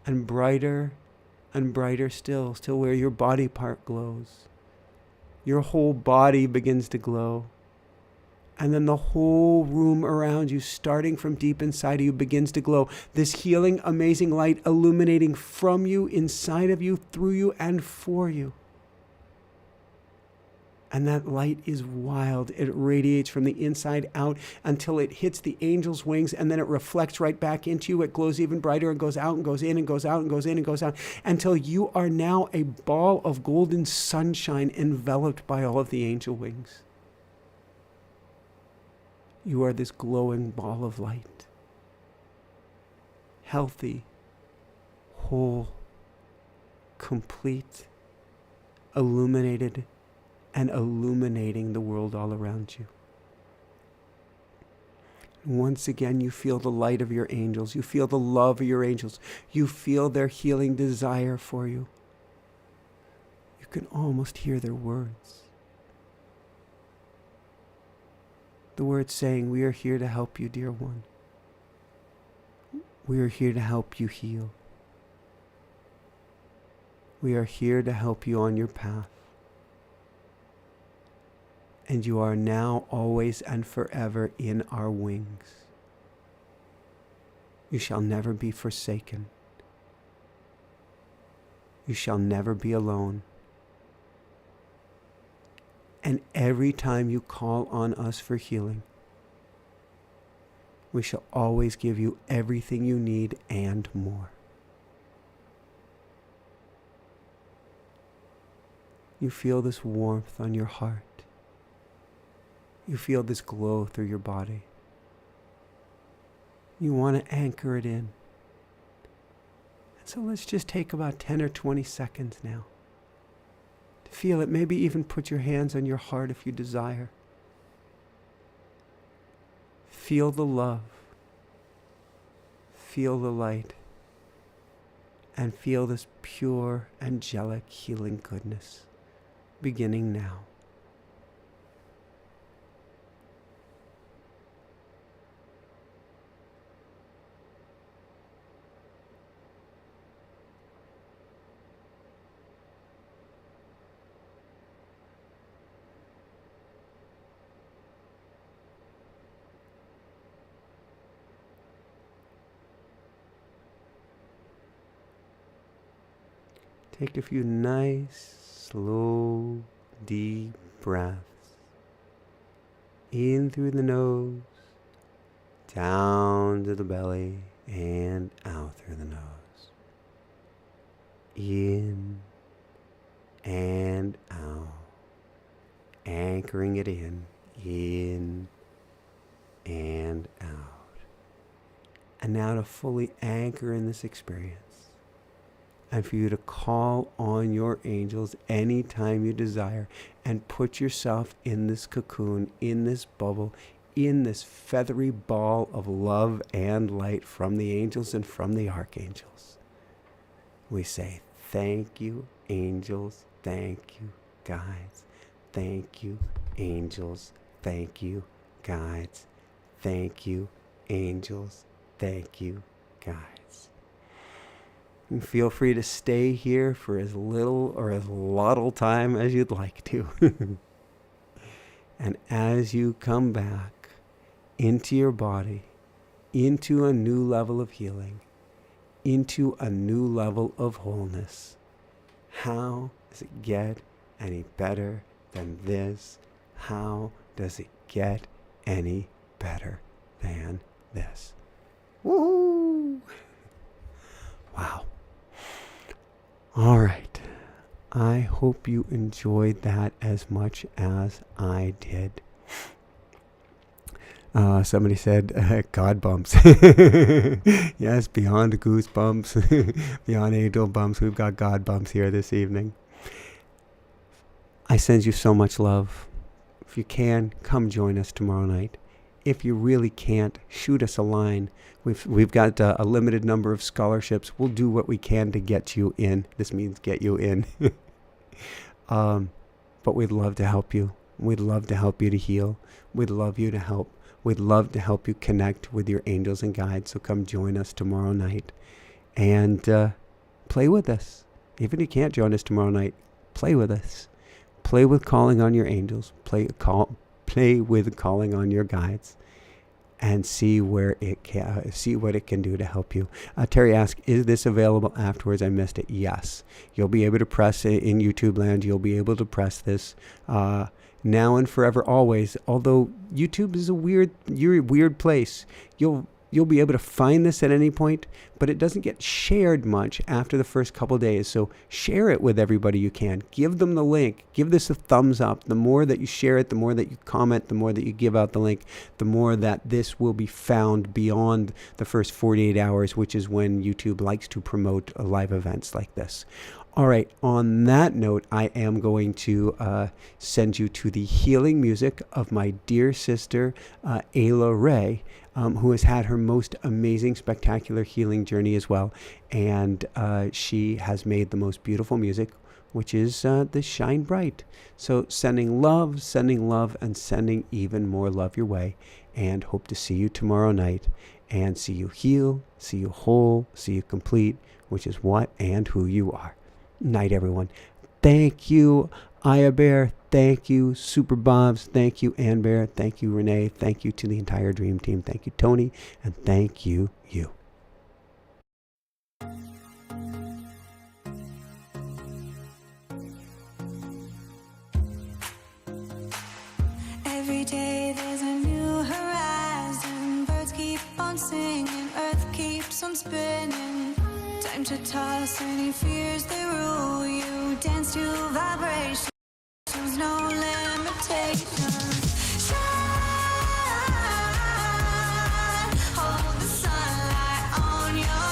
and brighter and brighter still where your body part glows. Your whole body begins to glow. And then the whole room around you, starting from deep inside of you, begins to glow. This healing, amazing light illuminating from you, inside of you, through you, and for you. And that light is wild. It radiates from the inside out until it hits the angel's wings, and then it reflects right back into you. It glows even brighter and goes out and goes in and goes out and goes in and goes out until you are now a ball of golden sunshine enveloped by all of the angel wings. You are this glowing ball of light. Healthy, whole, complete, illuminated, and illuminating the world all around you. Once again, you feel the light of your angels. You feel the love of your angels. You feel their healing desire for you. You can almost hear their words. The words saying, "We are here to help you, dear one. We are here to help you heal. We are here to help you on your path. And you are now, always, and forever in our wings. You shall never be forsaken. You shall never be alone. And every time you call on us for healing, we shall always give you everything you need and more." You feel this warmth on your heart. You feel this glow through your body. You want to anchor it in. And so let's just take about 10 or 20 seconds now to feel it. Maybe even put your hands on your heart if you desire. Feel the love. Feel the light. And feel this pure, angelic, healing goodness beginning now. Take a few nice, slow, deep breaths. In through the nose, down to the belly, and out through the nose. In and out. Anchoring it in and out. And now to fully anchor in this experience, and for you to call on your angels anytime you desire, and put yourself in this cocoon, in this bubble, in this feathery ball of love and light from the angels and from the archangels. We say, thank you, angels. Thank you, guides. Thank you, angels. Thank you, guides. Thank you, angels. Thank you, guides. And feel free to stay here for as little or as little time as you'd like to. And as you come back into your body, into a new level of healing, into a new level of wholeness, how does it get any better than this? How does it get any better than this? Woohoo! Wow. All right. I hope you enjoyed that as much as I did. Somebody said, God bumps. Yes, beyond goosebumps, beyond angel bumps, we've got God bumps here this evening. I send you so much love. If you can, come join us tomorrow night. If you really can't, shoot us a line. We've got a limited number of scholarships. We'll do what we can to get you in. This means get you in. But we'd love to help you. We'd love to help you to heal. We'd love you to help. We'd love to help you connect with your angels and guides. So come join us tomorrow night and play with us. Even if you can't join us tomorrow night, play with us. Play with calling on your angels. Play with calling on your guides, and see what it can do to help you. Terry asked, "Is this available afterwards?" I missed it. Yes, you'll be able to press it in YouTube land. You'll be able to press this now and forever, always. Although YouTube is a weird place. You'll be able to find this at any point, but it doesn't get shared much after the first couple days. So share it with everybody you can. Give them the link. Give this a thumbs up. The more that you share it, the more that you comment, the more that you give out the link, the more that this will be found beyond the first 48 hours, which is when YouTube likes to promote live events like this. All right, on that note, I am going to send you to the healing music of my dear sister, Ayla Ray, who has had her most amazing, spectacular healing journey as well. And she has made the most beautiful music, which is the Shine Bright. So sending love, and sending even more love your way. And hope to see you tomorrow night and see you heal, see you whole, see you complete, which is what and who you are. Night, everyone. Thank you, Aya Bear. Thank you, Super Bobs. Thank you, Ann Bear. Thank you, Renee. Thank you to the entire Dream Team. Thank you, Tony. And thank you. Every day there's a new horizon. Birds keep on singing, earth keeps on spinning. Time to toss any fears that rule you. Dance to vibrations, no limitations. Shine, hold the sunlight on your